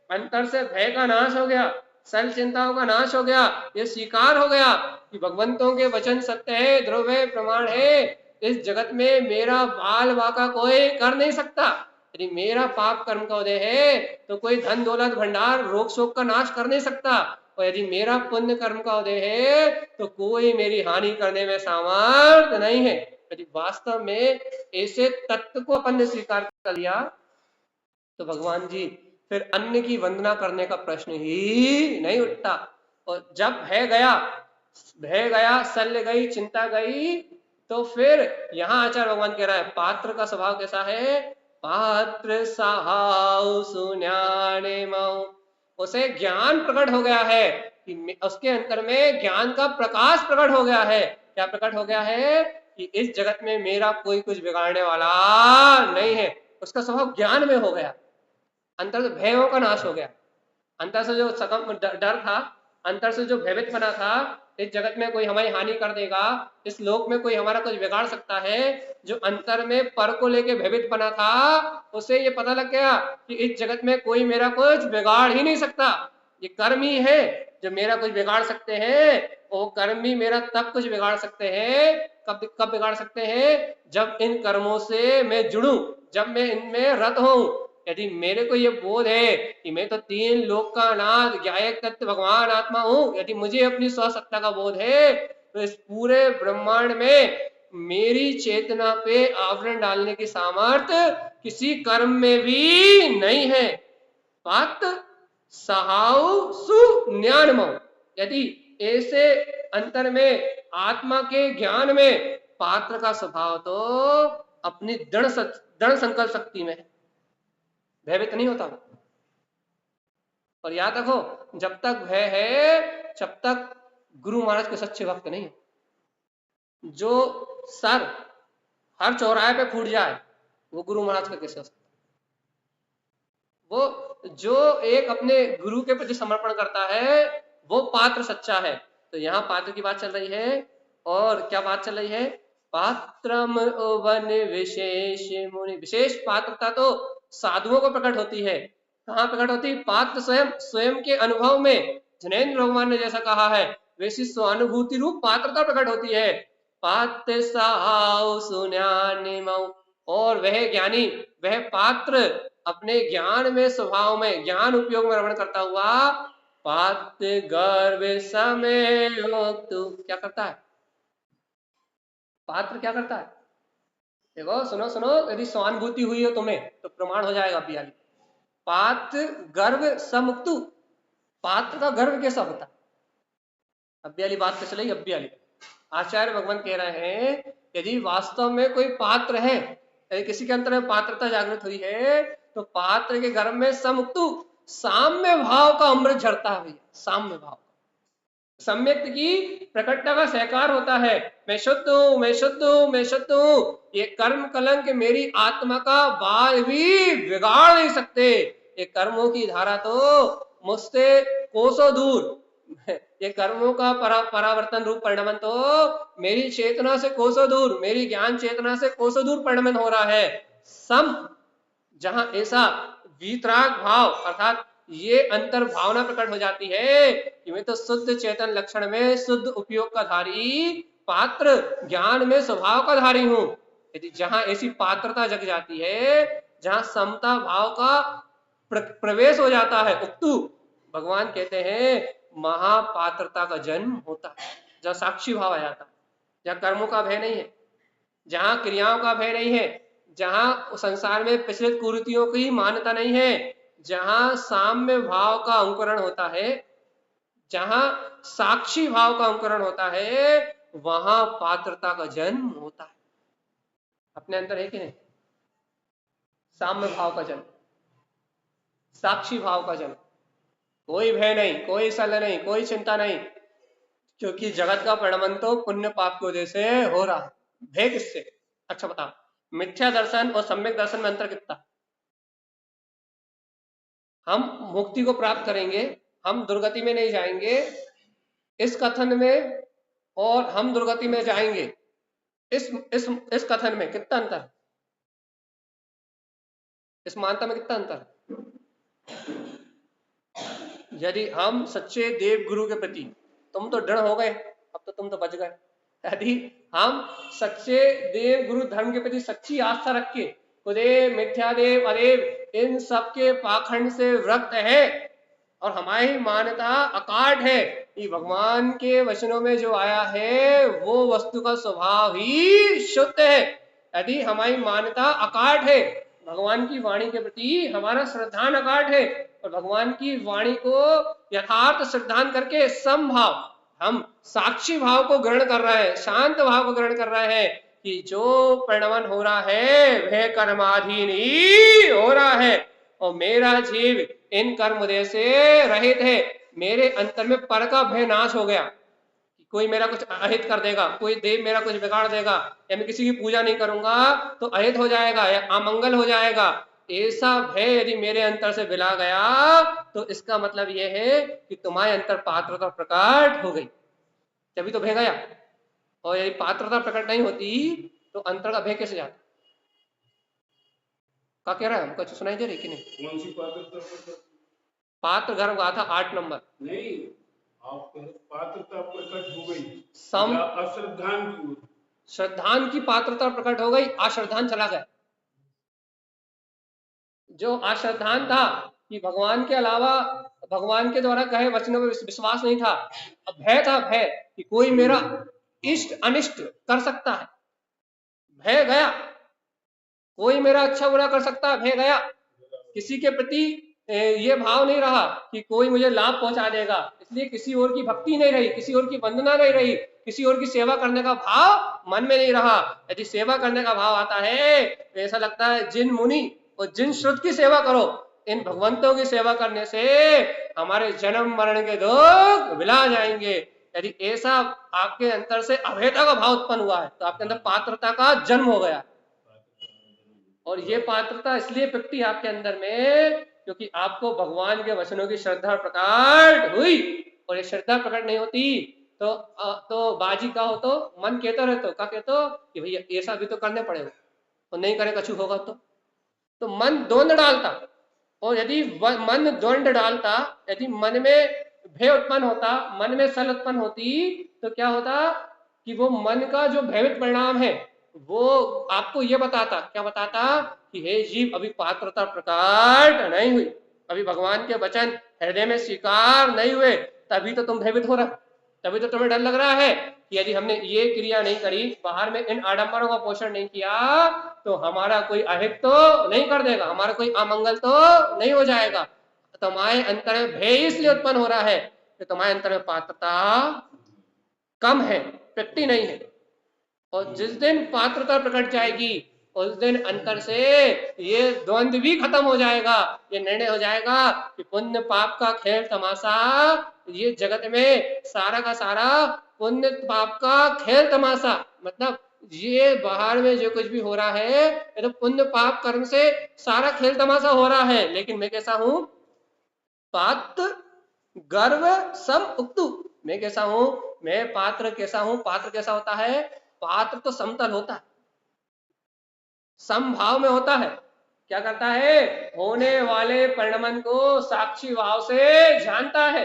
[SPEAKER 1] अंतर से भय का नाश हो गया, सल चिंताओं का नाश हो गया, ये स्वीकार हो गया कि भगवंतों के वचन सत्य है, ध्रुव है, प्रमाण है, इस जगत में मेरा बाल बाका कोई कर नहीं सकता। यदि मेरा पाप कर्म का उदय है तो कोई धन दौलत भंडार रोग शोक का नाश कर नहीं सकता, और यदि मेरा पुण्य कर्म का उदय है तो कोई मेरी हानि करने में सामर्थ नहीं है। यदि वास्तव में ऐसे तत्व को अपन ने स्वीकार कर लिया तो भगवान जी फिर अन्य की वंदना करने का प्रश्न ही नहीं उठता। और जब भय गया, शल्य गई, चिंता गई, तो फिर यहाँ आचार्य भगवान कह रहा है पात्र का स्वभाव कैसा है? पात्र सहाउ सुन्याने मऊ, उसे ज्ञान प्रकट हो गया है कि उसके अंतर में ज्ञान का प्रकाश प्रकट हो गया है। क्या प्रकट हो गया है? कि इस जगत में मेरा कोई कुछ बिगाड़ने वाला नहीं है। उसका स्वभाव ज्ञान में हो गया, अंतर से भयों का नाश हो गया, अंतर से जो सकम डर था, अंतर से जो भयभीत बना था, इस जगत में कोई हमारी हानि कर देगा, इस लोक में कोई हमारा कुछ बिगाड़ सकता है, जो अंतर में पर को लेके भयभीत बना था, उसे ये पता लग गया कि इस जगत में कोई मेरा कुछ बिगाड़ ही नहीं सकता। ये कर्म ही है जो मेरा कुछ बिगाड़ सकते हैं, वो कर्म भी मेरा तब कुछ बिगाड़ सकते हैं, कब कब बिगाड़ सकते हैं? जब इन कर्मों से मैं जुड़ूं, जब मैं इनमें रत हूं। यदि मेरे को ये बोध है कि मैं तो तीन लोक का नाथ ज्ञायक तत्व भगवान आत्मा हूं, यदि मुझे अपनी स्वसत्ता का बोध है, तो इस पूरे ब्रह्मांड में मेरी चेतना पे आवरण डालने की सामर्थ्य किसी कर्म में भी नहीं है। पात्र सहाउ सुन्यानमो, यदि ऐसे अंतर में आत्मा के ज्ञान में पात्र का स्वभाव तो अपनी दृढ़ संकल्प शक्ति में है, भयभीत नहीं होता। और याद रखो, जब तक भय है जब तक गुरु महाराज के सच्चे भक्त नहीं है। जो सर हर चौराहे पे फूट जाए वो गुरु महाराज का कैसे हो सकता? वो जो एक अपने गुरु के प्रति समर्पण करता है वो पात्र सच्चा है। तो यहाँ पात्र की बात चल रही है, और क्या बात चल रही है? पात्रम वन विशेष मुनि, विशेष पात्रता तो साधुओं को प्रकट होती है। कहाँ प्रकट होती है? पात्र स्वयं के अनुभव में। जैनेन्द्र भगवान ने जैसा कहा है वैसी स्वानुभूति रूप पात्रता प्रकट होती है। पात्र सहाउ सुन्यानिमौ, और वह ज्ञानी, वह पात्र अपने ज्ञान में, स्वभाव में, ज्ञान उपयोग में रमण करता हुआ पात्र गर्भ समय क्या करता है? पात्र क्या करता है? देखो, सुनो सुनो, यदि स्वानुभूति हुई हो तुम्हें तो प्रमाण हो जाएगा अभी आगे। पात्र गर्भ समुक्तु, पात्र का गर्भ कैसा होता? अभी वाली बात तो चलेगी, अभी वाली। आचार्य भगवान कह रहे हैं यदि वास्तव में कोई पात्र है, यदि किसी के अंतर में पात्रता जागृत हुई है तो पात्र के गर्भ में समुक्तु साम्य भाव का अमृत झरता है भैया, साम्य भाव। सम्यक्त की प्रकटता का सहकार होता है। मैं शुद्ध हूं, मैं शुद्ध हूं, मैं शुद्ध हूं। ये कर्म कलंक मेरी आत्मा का बाल भी बिगाड़ नहीं सकते। ये कर्मों की धारा तो मुझसे कोसों दूर, ये कर्मों का परावर्तन रूप परिणमन तो मेरी चेतना से कोसों दूर, मेरी ज्ञान चेतना से कोसों दूर परिणमन हो रहा है। सम जहां ऐसा वीतराग भाव अर्थात ये अंतर भावना प्रकट हो जाती है कि मैं तो शुद्ध चेतन लक्षण में शुद्ध उपयोग का धारी, पात्र ज्ञान में स्वभाव का धारी हूं। यदि जहां ऐसी पात्रता जग जाती है, जहां समता भाव का प्रवेश हो जाता है, उक्तु भगवान कहते हैं महापात्रता का जन्म होता है। जहां साक्षी भाव आ जाता है, जहां कर्मों का भय नहीं है, जहां क्रियाओं का भय नहीं है, जहां संसार में पिछले कुरीतियों की मान्यता नहीं है, जहां साम्य भाव का अंकुरण होता है, जहां साक्षी भाव का अंकुरण होता है, वहां पात्रता का जन्म होता है। अपने अंदर है कि नहीं? साम्य भाव का जन्म, साक्षी भाव का जन्म, कोई भय नहीं, कोई सल नहीं, कोई चिंता नहीं, क्योंकि जगत का परिणमन तो पुण्य पाप की वजह से हो रहा है। भय किससे? अच्छा बताओ, मिथ्या दर्शन और सम्यक दर्शन में अंतर कितना? हम मुक्ति को प्राप्त करेंगे, हम दुर्गति में नहीं जाएंगे इस कथन में, और हम दुर्गति में जाएंगे इस कथन में कितना अंतर है? इस मानता में कितना अंतर है? यदि हम सच्चे देव गुरु के प्रति, तुम तो दृढ़ हो गए, अब तो तुम तो बच गए। यदि हम सच्चे देव गुरु धर्म के प्रति सच्ची आस्था रख के कुदेव मिथ्यादेव अदेव इन सबके पाखंड से विरक्त है और हमारी मान्यता अकाट है कि भगवान के वचनों में जो आया है वो वस्तु का स्वभाव ही शुद्ध है, यदि हमारी मान्यता अकाट है, भगवान की वाणी के प्रति हमारा श्रद्धान अकाट है और भगवान की वाणी को यथार्थ श्रद्धान करके समभाव हम साक्षी भाव को ग्रहण कर रहे हैं, शांत भाव को ग्रहण कर रहे हैं कि जो परिणमन हो रहा है वह कर्माधीन ही हो रहा है और मेरा जीव इन कर्मोदय से रहित है। मेरे अंतर में पर का भय नाश हो गया, कोई मेरा कुछ अहित कर देगा, कोई देव मेरा कुछ बिगाड़ देगा, या मैं किसी की पूजा नहीं करूंगा तो अहित हो जाएगा या अमंगल हो जाएगा, ऐसा भय यदि मेरे अंतर से विला गया तो इसका मतलब यह है कि तुम्हारे अंतर पात्रता प्रकट हो गई, तभी तो भय गया। और यदि पात्रता प्रकट नहीं होती तो अंतर का भय कैसे जाता? क्या कह रहा है? हमको सुनाई दे रही कि नहीं?
[SPEAKER 2] कौन सी पात्रता?
[SPEAKER 1] पात्र गर्भ गाथा 8 नंबर।
[SPEAKER 2] नहीं, आप पात्रता प्रकट हो गई,
[SPEAKER 1] सम
[SPEAKER 2] अश्रद्धान की,
[SPEAKER 1] श्रद्धान की पात्रता प्रकट हो गई, अश्रद्धान चला गया। जो अश्रद्धान था कि भगवान के अलावा भगवान के द्वारा कहे वचनों में विश्वास नहीं था, अब भय था, भय कि कोई मेरा इष्ट अनिष्ट कर सकता है, भय गया, कोई मेरा अच्छा बुरा कर सकता है, भय गया। किसी के प्रति ये भाव नहीं रहा कि कोई मुझे लाभ पहुंचा देगा, इसलिए किसी और की भक्ति नहीं रही, किसी और की वंदना नहीं रही, किसी और की सेवा करने का भाव मन में नहीं रहा। यदि सेवा करने का भाव आता है तो ऐसा लगता है जिन मुनि और जिन श्रुत की सेवा करो, इन भगवंतों की सेवा करने से हमारे जन्म मरण के दुख विला जाएंगे। यदि ऐसा आपके अंतर से अभेदता का भाव उत्पन्न हुआ है तो आपके अंदर पात्रता का जन्म हो गया, और ये पात्रता इसलिए प्रकटी आपके अंदर में क्योंकि आपको भगवान के वचनों की श्रद्धा प्रकट हुई। और ये श्रद्धा प्रकट नहीं होती तो बाजी का हो तो मन कहता रहता, क्या कहते हो कि भैया ऐसा भी तो करने पड़ेगा, और नहीं करे कछु होगा तो मन द्वंद डालता, और यदि मन द्वंद डालता, यदि मन में भय उत्पन्न होता, मन में सल उत्पन्न होती, तो क्या होता कि वो मन का जो भयभीत परिणाम है वो आपको ये बताता, क्या बताता कि हे जीव अभी पात्रता प्रकट नहीं हुई, अभी भगवान के वचन हृदय में स्वीकार नहीं हुए, तभी तो तुम भयभीत हो रहा, तभी तो तुम्हें डर लग रहा है कि यदि हमने ये क्रिया नहीं करी, बाहर में इन आडंबरों का पोषण नहीं किया तो हमारा कोई अहित तो नहीं कर देगा, हमारा कोई अमंगल तो नहीं हो जाएगा। तुम्हारे अंतर में भय इसलिए उत्पन्न हो रहा है कि तुम्हारे अंतर में पात्रता कम है, प्रकटी नहीं है। और जिस दिन पात्रता प्रकट जाएगी उस दिन अंतर से ये द्वंद्व भी खत्म हो जाएगा। ये निर्णय हो जाएगा कि पुण्य पाप का खेल तमाशा, ये जगत में सारा का सारा पुण्य पाप का खेल तमाशा, मतलब ये बाहर में जो कुछ भी हो रहा है ये तो पुण्य पाप कर्म से सारा खेल तमाशा हो रहा है। लेकिन मैं कैसा हूं? पात्र गर्व सम उक्तु। मैं कैसा हूं? मैं पात्र कैसा हूं? पात्र कैसा होता है? पात्र तो समतल होता है, समभाव में होता है। क्या करता है? होने वाले परिणमन को साक्षी भाव से जानता है,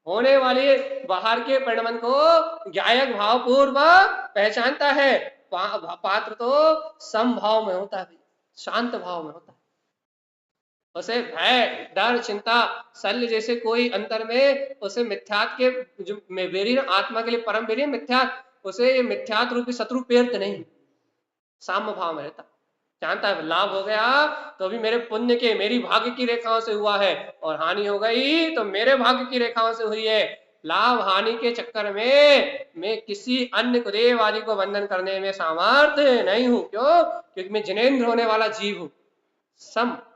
[SPEAKER 1] होने वाले बाहर के परिणमन को ज्ञायक भाव पूर्वक पहचानता है। पात्र तो समभाव में होता है, शांत भाव में होता है। उसे भय डर चिंता शल्य जैसे कोई अंतर में उसे मिथ्यात के जो वेरी आत्मा के लिए परम वेरी मिथ्यात, उसे ये मिथ्यात रूपी शत्रु पेरत नहीं, साम्य भाव में रहता, जानता है लाभ हो गया तो भी मेरे पुण्य के मेरी भाग्य की रेखाओं से हुआ है, और हानि हो गई तो मेरे भाग्य की रेखाओं से हुई है। लाभ हानि के चक्कर में मैं किसी अन्य देव आदि को बंधन करने में सामर्थ्य नहीं हूं। क्यों? क्योंकि मैं जिनेंद्र होने वाला जीव हूं,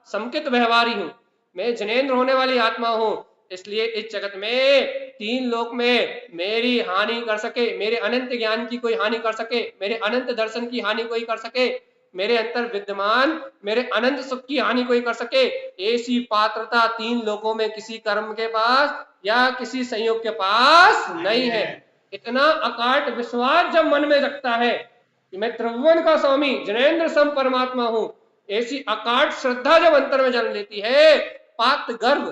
[SPEAKER 1] समकित व्यवहारी हूं, मैं जिनेंद्र होने वाली आत्मा हूं। इसलिए इस जगत में तीन लोक में मेरी हानि कर सके, मेरे अनंत ज्ञान की कोई हानि कर सके, मेरे अनंत दर्शन की हानि कोई कर सके, मेरे अंतर विद्यमान मेरे अनंत सुख की हानि कोई कर सके, ऐसी पात्रता तीन लोकों में किसी कर्म के पास या किसी संयोग के पास नहीं है। इतना अकाट विश्वास जब मन में जगता है कि मैं त्रिभुवन का स्वामी जिनेंद्र सम परमात्मा हूं, ऐसी अकाट श्रद्धा जब अंतर में जन्म लेती है, पात्र गर्व,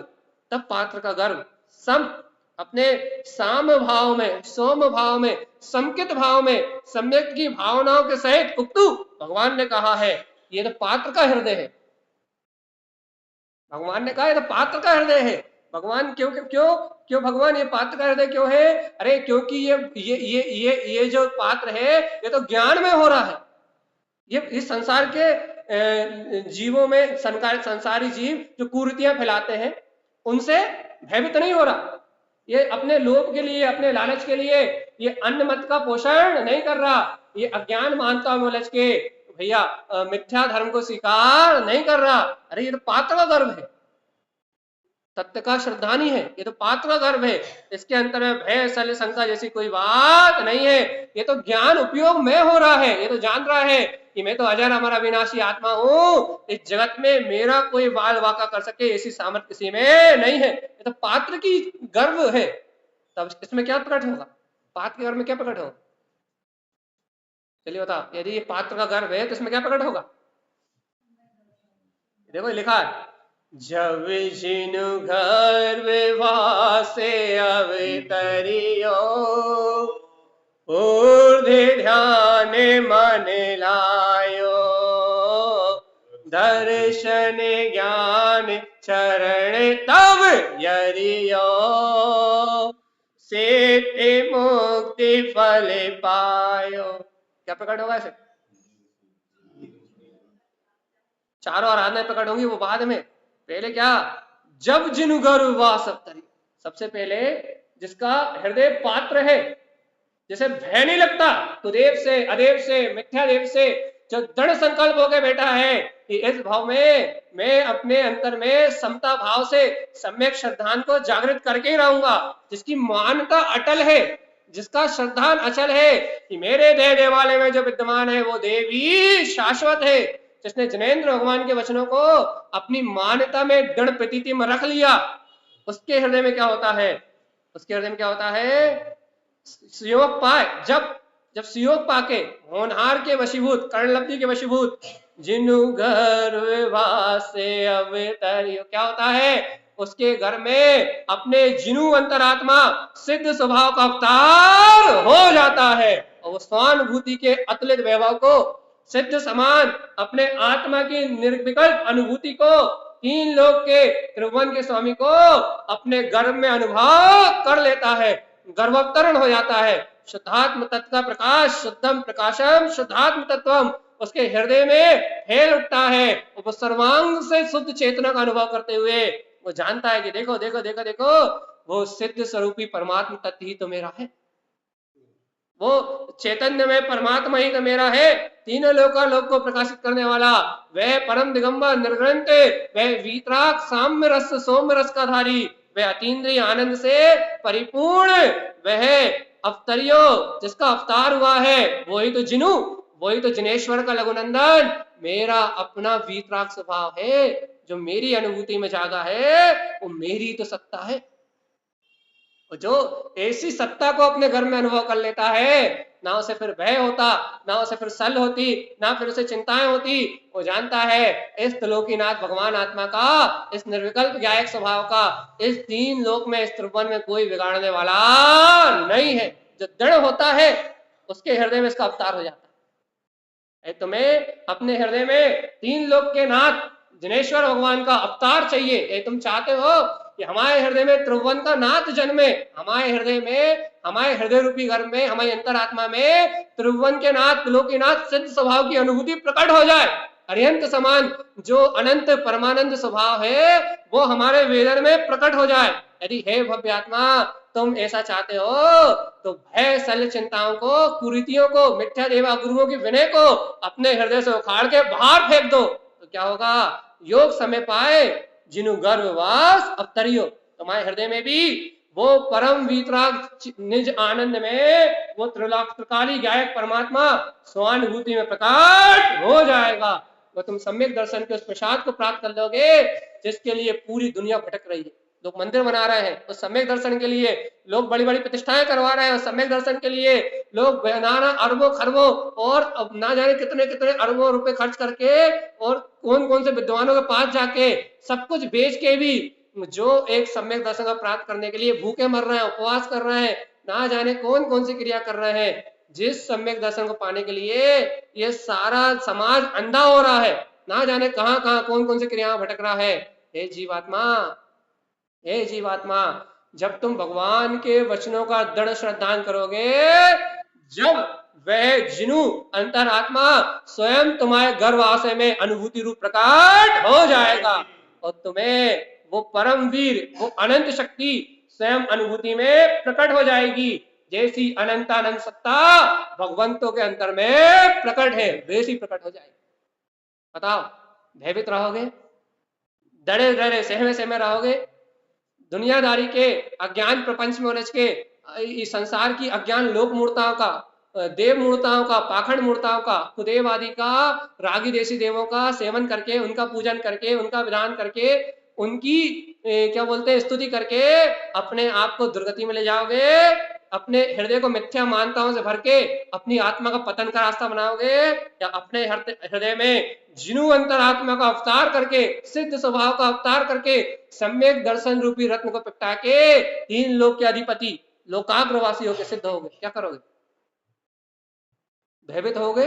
[SPEAKER 1] तब पात्र का गर्व सम अपने साम भाव में, सोम भाव में, समकित भाव में, सम्यक की भावनाओं के सहित उक्तु, भगवान ने कहा है ये तो पात्र का हृदय है। भगवान ने कहा ये तो पात्र का हृदय है। भगवान क्यों क्यों क्यों भगवान ये पात्र का हृदय क्यों है? अरे क्योंकि ये जो पात्र है ये तो ज्ञान में हो रहा है। ये इस संसार के जीवों में संसारी जीव जो कुरीतियां फैलाते हैं उनसे भयभीत नहीं हो रहा। ये अपने लोभ के लिए, अपने लालच के लिए ये अन्न मत का पोषण नहीं कर रहा, ये अज्ञान मानता में उलझ के भैया मिथ्या धर्म को स्वीकार नहीं कर रहा। अरे ये तो पात्र का गर्व है, तत्व का श्रद्धानी है, ये तो पात्र का गर्व है। इसके अंतर में भय शल्य शंका जैसी कोई बात नहीं है। ये तो ज्ञान उपयोग में हो रहा है, ये तो जान रहा है कि मैं तो अजर अमर अविनाशी आत्मा हूं, इस जगत में मेरा कोई बाल वाका कर सके ऐसी सामर्थ किसी में नहीं है। ये तो पात्र की गर्व है। तब इसमें क्या प्रकट होगा? पात्र के गर्व में क्या प्रकट होगा? चलिए बताओ, यदि ये पात्र का गर्व है तो इसमें क्या प्रकट होगा? देखो लिखा है, जब जिनु गर्व वासे अवतरियो, ऊर्ध्व ध्यान मन लायो, दर्शन ज्ञान चरण तब यरियो, सेते मुक्ति फल पायो। क्या प्रकट होगा इसे? चारों आराधनाएं प्रकट होंगी, वो बाद में। पहले क्या? जब जिनु गर्व वास अवतरियो, सबसे पहले जिसका हृदय पात्र है, जैसे भय नहीं लगता कुदेव से, अदेव से, मिथ्यादेव से, जो दृढ़ संकल्प होकर बैठा है कि इस भाव में मैं अपने अंतर में समता भाव से सम्यक श्रद्धान को जागृत करके ही रहूंगा, जिसकी मान्यता अटल है, जिसका श्रद्धान अचल है कि मेरे देह देवालय में जो विद्यमान है वो देवी शाश्वत है, जिसने जिनेंद्र भगवान के वचनों को अपनी मान्यता में दृढ़ प्रतीति में रख लिया, उसके हृदय में क्या होता है? उसके हृदय में क्या होता है? सुयोग पाए, जब सुयोग पाके होनहार के वशीभूत, कर्णलब्धि के वशीभूत, जिनु गर्व वासे अवतरियो, क्या होता है? उसके घर में अपने जिनु अंतरात्मा सिद्ध स्वभाव का अवतार हो जाता है, और वो स्वानुभूति के अतुलित वैभव को, सिद्ध समान अपने आत्मा की निर्विकल्प अनुभूति को, तीन लोक के त्रिभुवन के स्वामी को अपने गर्भ में अनुभव कर लेता है, गर्भोत्तरण हो जाता है। शुद्धात्म तत्व का प्रकाश, शुद्धम प्रकाशम शुद्धात्म तत्वम, उसके हृदय में फैल उठता है। वो सर्वांग से शुद्ध चेतना का अनुभव करते हुए वो जानता है कि देखो देखो देखो देखो, वो सिद्ध स्वरूपी परमात्मा तत्व ही तो मेरा है, वो चैतन्य में परमात्मा ही तो मेरा है, तीनों लोक को प्रकाशित करने वाला, वह परम दिगंबर निर्ग्रंथ, वह वीतराग साम्य रस सौम्य रस का धारी, वह अतीन्द्रिय आनंद से परिपूर्ण, वह अवतरियो जिसका अवतार हुआ है, वही तो जिनू, वही तो जिनेश्वर का लघुनंदन मेरा अपना वीतराग स्वभाव है, जो मेरी अनुभूति में जागा है वो मेरी तो सत्ता है। जो ऐसी सत्ता को अपने घर में अनुभव कर लेता है, ना उसे फिर भय होता, ना उसे फिर सल होती, ना फिर उसे चिंताएं होती। वो जानता है इस त्रिलोकीनाथ भगवान आत्मा का, इस निर्विकल्प ज्ञायक स्वभाव का, इस तीन लोक में, इस त्रिभुवन में कोई बिगाड़ने वाला नहीं है। जो दृढ़ होता है उसके हृदय में इसका अवतार हो जाता है। तुम्हें अपने हृदय में तीन लोक के नाथ जिनेश्वर भगवान का अवतार चाहिए, ये तुम चाहते हो कि हमारे हृदय में त्रिभुवन का नाथ जन्मे, हमारे हृदय में, हमारे हृदय रूपी घर में, हमारी अंतरात्मा में त्रिभुवन के नाथ, त्रिलोकीनाथ सिद्ध स्वभाव की अनुभूति प्रकट हो जाए। अरिहंत समान जो अनंत परमानंद स्वभाव है वो हमारे वेदन में प्रकट हो जाए। यदि हे भव्यात्मा तुम ऐसा चाहते हो तो भय शल्य चिंताओं को, कुरीतियों को, मिथ्या देवा गुरुओं की विनय को अपने हृदय से उखाड़ के बाहर फेंक दो, तो क्या होगा? योग समय पाए जिनु गर्भवास अवतरियो, तुम्हारे हृदय में भी वो परम वीतराग निज आनंद में वो त्रिकाली गायक परमात्मा स्वानुभूति में प्रकट हो जाएगा। वो तुम सम्यक दर्शन के उस प्रसाद को प्राप्त कर लोगे जिसके लिए पूरी दुनिया भटक रही है। लोग मंदिर बना रहे हैं तो सम्यक दर्शन के लिए, लोग बड़ी बड़ी प्रतिष्ठाएं करवा रहे हैं सम्यक दर्शन के लिए, लोग नाना अरबों खरबों और ना जाने कितने कितने अरबों रुपए खर्च करके और कौन कौन से विद्वानों के पास जाके सब कुछ बेच के भी जो एक सम्यक दर्शन को प्राप्त करने के लिए भूखे मर रहे हैं, उपवास कर रहे हैं, ना जाने कौन कौन सी क्रिया कर रहे हैं। जिस सम्यक दर्शन को पाने के लिए ये सारा समाज अंधा हो रहा है, ना जाने कहां कहां कौन कौन सी क्रियाओं भटक रहा है। हे जीवात्मा, हे जीवात्मा, जब तुम भगवान के वचनों का दृढ़ श्रद्धान करोगे, जब वह जिनु अंतरात्मा स्वयं तुम्हारे गर्भाशय में अनुभूति रूप प्रकट हो जाएगा और तुम्हें वो परम वीर, वो अनंत शक्ति स्वयं अनुभूति में प्रकट हो जाएगी। जैसी अनंतानंद सत्ता भगवंतों के अंतर में प्रकट है वैसी प्रकट हो जाएगी। बताओ, भयभीत रहोगे, डरे डरे सहमे सहमे रहोगे, दुनियादारी के अज्ञान प्रपंच में उलझ के इस संसार की अज्ञान लोक मूर्ताओं का, देव मूर्ताओं का, पाखंड मूर्ताओं का, कुदेव आदि का, रागी देशी देवों का सेवन करके, उनका पूजन करके, उनका विधान करके, उनकी क्या बोलते हैं स्तुति करके अपने आप को दुर्गति में ले जाओगे। अपने हृदय को मिथ्या मान्यताओं से भर के अपनी आत्मा का पतन का रास्ता बनाओगे, या अपने हृदय में जिनु अंतरात्मा का अवतार करके, सिद्ध स्वभाव का अवतार करके, सम्यक दर्शन रूपी रत्न को पिपटा के तीन लोक के अधिपति लोकाग्रवासी होकर सिद्ध होगे, क्या करोगे? भयभीत होगे?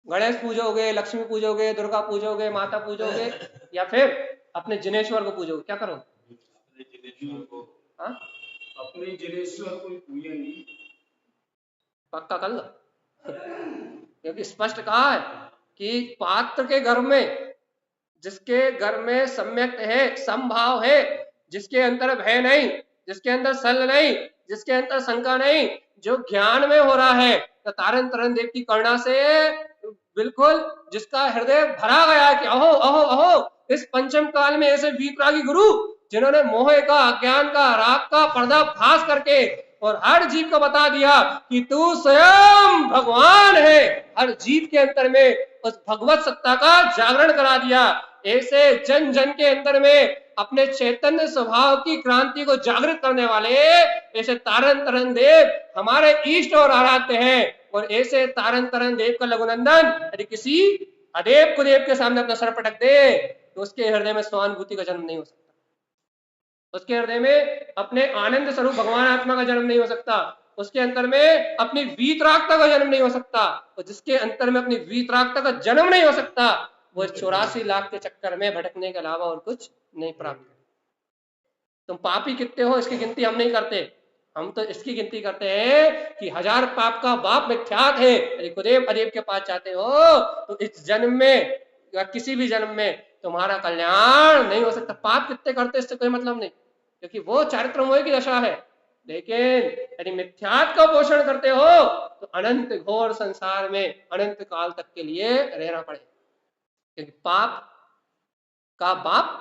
[SPEAKER 1] गणेश पूजोगे, लक्ष्मी पूजोगे, दुर्गा पूजोगे, माता पूजोगे, या फिर अपने जिनेश्वर को पूजोगे, क्या करोगे?
[SPEAKER 2] अपने जिनेश्वर को पूजेंगे।
[SPEAKER 1] पक्का कर लो क्योंकि स्पष्ट कहा है कि पात्र के घर में, जिसके घर में सम्यक है, समभाव है, जिसके अंदर भय नहीं, जिसके अंदर सल नहीं, जिसके अंदर शंका नहीं, जो ज्ञान में हो रहा है, तो तारन तरन देव की करुणा से बिल्कुल जिसका हृदय भरा गया है कि अहो अहो अहो, इस पंचम काल में ऐसे वीतरागी गुरु जिन्होंने मोह का, अज्ञान का, राग का पर्दाफाश करके और हर जीव को बता दिया कि तू स्वयं भगवान है, हर जीव के अंतर में उस भगवत सत्ता का जागरण करा दिया। ऐसे जन जन के अंदर में अपने चैतन्य स्वभाव की क्रांति को जागृत करने वाले ऐसे तारन तरन देव हमारे इष्ट और आराध्य हैं। और ऐसे तारन तरन देव का लघुनंदन यदि किसी अदेव कुदेव के सामने अपना सर पटक दे तो उसके हृदय में स्वानुभूति का जन्म नहीं हो सकता, उसके हृदय में अपने आनंद स्वरूप भगवान आत्मा का जन्म नहीं हो सकता, उसके अंतर में अपनी वीतरागता का जन्म नहीं हो सकता। और जिसके अंतर में अपनी वीतरागता का जन्म नहीं हो सकता वो 84 लाख के चक्कर में भटकने के अलावा और कुछ नहीं प्राप्त करते। तुम पापी कितने हो इसकी गिनती हम नहीं करते, हम तो इसकी गिनती करते हैं कि 1000 पाप का बाप मिथ्यात है। यदि कुदेव अदेव के पास जाते हो तो इस जन्म में या किसी भी जन्म में तुम्हारा कल्याण नहीं हो सकता। पाप कितने करते इससे कोई मतलब नहीं, क्योंकि वो चारित्र मोह की दशा है। लेकिन यदि मिथ्यात्व का पोषण करते हो तो अनंत घोर संसार में अनंत काल तक के लिए रहना पड़ेगा, क्योंकि पाप का बाप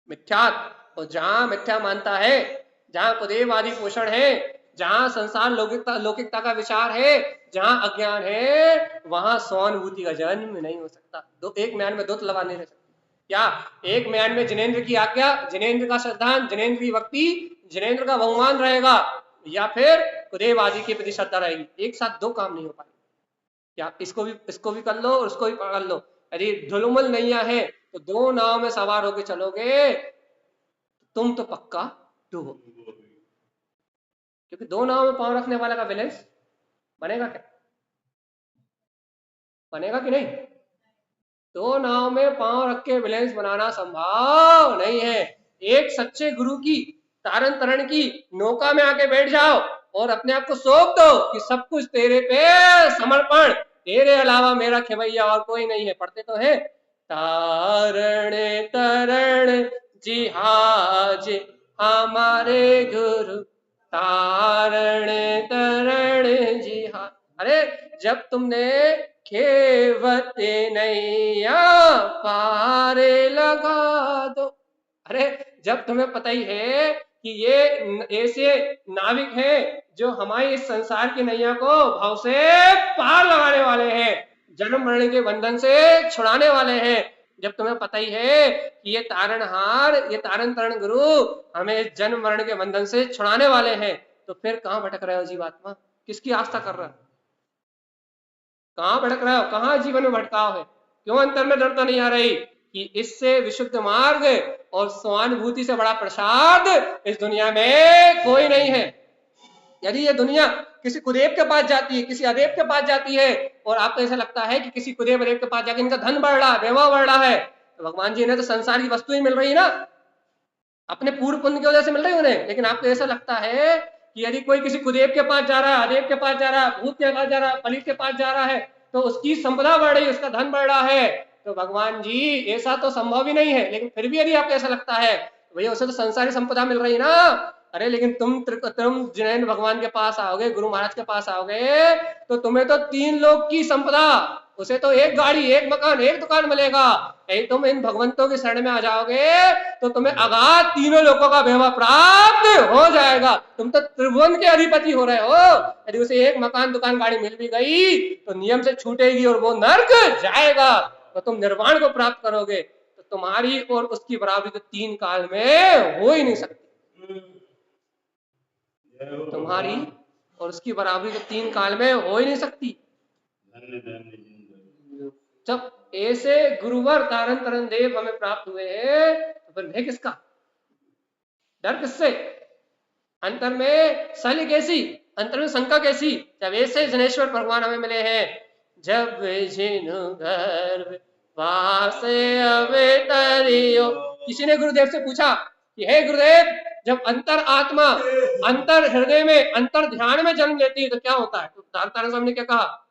[SPEAKER 1] मिथ्यात्व। और जहां मिथ्या मानता है, जहां कुदेव आदि पोषण है, जहां संसार लौकिकता का विचार है, जहां अज्ञान है, वहां स्वानुभूति का जन्म नहीं हो सकता। एक म्यान में दो तलवार नहीं रह सकती। क्या एक म्यान में जिनेंद्र की आज्ञा, जिनेंद्र का श्रद्धान, जिनेंद्र की भक्ति, जिनेंद्र का बहुमान रहेगा, या फिर कुदेव आदि के प्रति श्रद्धा रहेगी? एक साथ दो काम नहीं हो पाएंगे। क्या इसको भी कर लो और उसको भी पकड़ लो। यदि धुलमुल नैया है तो दो नाव में सवार होकर चलोगे, तुम तो पक्का डूबो, क्योंकि दो नाव में पांव रखने वाला का बैलेंस बनेगा क्या? बनेगा कि नहीं? दो नाव में पांव रख के बैलेंस बनाना संभव नहीं है। एक सच्चे गुरु की तारण तरण की नौका में आके बैठ जाओ और अपने आप को सौंप दो कि सब कुछ तेरे पे समर्पण, तेरे अलावा मेरा खेवैया और कोई नहीं है। पढ़ते तो है, तारण तरण जिहाज हमारे गुरु, तारण तरण जिहाज। अरे जब तुमने खेवते नैया पारे लगा दो, अरे जब तुम्हें पता ही है कि ये ऐसे नाविक हैं जो हमारी इस संसार की नैया को भाव से पार लगाने वाले हैं, जन्म मरण के बंधन से छुड़ाने वाले हैं, जब तुम्हें पता ही है कि ये तारणहार, ये तारण तरण गुरु हमें जन्म मरण के बंधन से छुड़ाने वाले हैं, तो फिर कहां भटक रहे हो जीवात्मा? किसकी आस्था कर रहे हो? कहां भटक रहे हो? कहां जीवन में भटकाव है? क्यों अंतर में दृढ़ता नहीं आ रही कि इससे विशुद्ध मार्ग और स्वानुभूति से बड़ा प्रसाद इस दुनिया में कोई नहीं है। यदि ये दुनिया किसी कुदेव के पास जाती है, किसी अदेव के पास जाती है, और आपको ऐसा लगता है कि किसी कुदेव अदेव के पास जाकर इनका धन बढ़ रहा है, वैभव बढ़ रहा है, तो भगवान जी ने तो संसार की वस्तु ही मिल रही है ना, अपने पूर्व पुण्य की वजह से मिल रही है उन्हें। लेकिन आपको ऐसा लगता है कि यदि कोई किसी कुदेव के पास जा रहा है, अदेव के पास जा रहा है, भूत के पास जा रहा है, पलित के पास जा रहा है, तो उसकी संपदा बढ़ रही है, उसका धन बढ़ रहा है, तो भगवान जी ऐसा तो संभव ही नहीं है। लेकिन फिर भी यदि आपको ऐसा लगता है भैया उसे तो संसारी संपदा मिल रही ना, अरे लेकिन तुम जिनेंद्र भगवान के पास आओगे, गुरु महाराज के पास आओगे, तो तुम्हें तो 3 लोक की संपदा, उसे तो एक गाड़ी, एक मकान, एक दुकान मिलेगा। यदि तुम इन भगवंतों की शरण में आ जाओगे तो तुम्हें अगाध तीनों लोकों का वैभव प्राप्त हो जाएगा। तुम तो त्रिभुवन के अधिपति हो रहे हो। यदि उसे एक मकान, दुकान, गाड़ी मिल भी गई तो नियम से छूटेगी और वो नर्क जाएगा, तो तुम निर्वाण को प्राप्त करोगे। तो तुम्हारी और उसकी बराबरी तो 3 काल में हो ही नहीं सकती। तुम्हारी और उसकी बराबरी तो 3 काल में हो ही नहीं सकती। जब ऐसे गुरुवर तारण तरण देव हमें प्राप्त हुए हैं तो फिर भय किसका, डर किससे? अंतर में शल्य कैसी, अंतर में शंका कैसी, जब ऐसे जनेश्वर भगवान हमें मिले हैं। जब जिनु गर्भ वासे अवतरियो, किसी ने गुरुदेव से पूछा कि हे गुरुदेव, जब अंतर आत्मा अंतर हृदय में, अंतर ध्यान में जन्म लेती है तो क्या होता है? तो तारण स्वामी ने क्या कहा?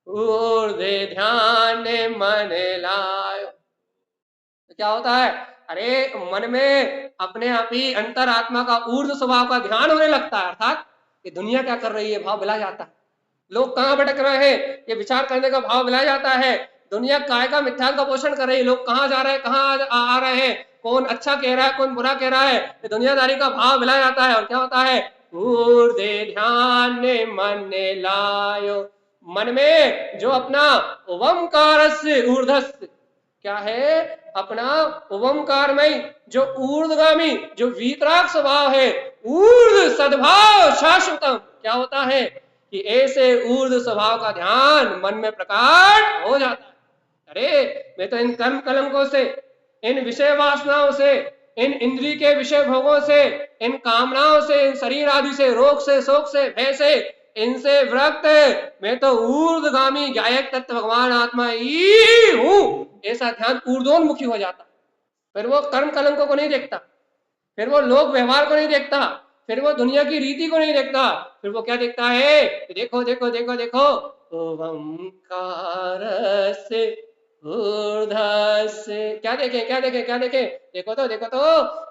[SPEAKER 1] ऊर्ध्व ध्यान मन लायो। तो क्या होता है? अरे मन में अपने आप ही अंतर आत्मा का ऊर्ध्व स्वभाव का ध्यान होने लगता है, अर्थात ये दुनिया क्या कर रही है भाव मिला जाता है, लोग कहाँ भटक रहे हैं ये विचार करने का भाव मिला जाता है, दुनिया काय का मिथ्या का पोषण कर रही है, लोग कहाँ जा रहे हैं, कहाँ आ रहे हैं, कौन अच्छा कह रहा है, कौन बुरा कह रहा है, ये दुनियादारी का भाव मिला जाता है। और क्या होता है? ऊर्ध्व ध्यान मन लायो, मन में जो अपना ओंकारस्य ऊर्ध्वस्य, क्या है? अपना ओंकारमय जो ऊर्ध्वगामी, जो वीतराग स्वभाव है, ऊर्ध्व सद्भाव शाश्वतम, क्या होता है कि ऐसे ऊर्ध्व स्वभाव का ध्यान मन में प्रकट हो जाता है। अरे मैं तो इन कर्म कलंकों से, इन विषय वासनाओं से, इन इंद्रिय के विषय भोगों से, इन कामनाओं से, इन शरीर आदि से, रोग से, शोक से, भय से, इनसे विरक्त मैं तो ऊर्ध्वगामी गायक तत्व भगवान आत्मा ही हूं, ऐसा ध्यान ऊर्ध्वोन्मुखी हो जाता। फिर वो कर्म कलंकों को नहीं देखता, फिर वो लोक व्यवहार को नहीं देखता, फिर वो दुनिया की रीति को नहीं देखता, फिर वो क्या देखता है? देखो देखो देखो देखो, ओंकार से ऊर्ध्वस्य, क्या देखें क्या देखें क्या देखें, देखो तो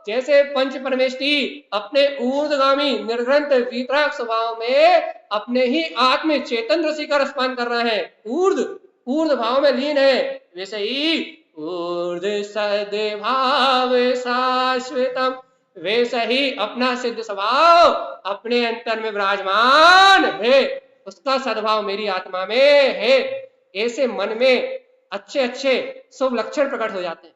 [SPEAKER 1] जैसे पंच परमेष्टि अपने ऊर्ध्वगामी निर्ग्रंथ वीतराग स्वभाव में अपने ही आत्म चेतन रसी का रसपान कर रहे हैं, ऊर्ध भाव में लीन है, वैसे ही ऊर्ध सद्भाव शाश्वतम, वैसे ही अपना सिद्ध स्वभाव अपने अंतर में विराजमान है, उसका सद्भाव मेरी आत्मा में है। ऐसे मन में अच्छे अच्छे शुभ लक्षण प्रकट हो जाते हैं,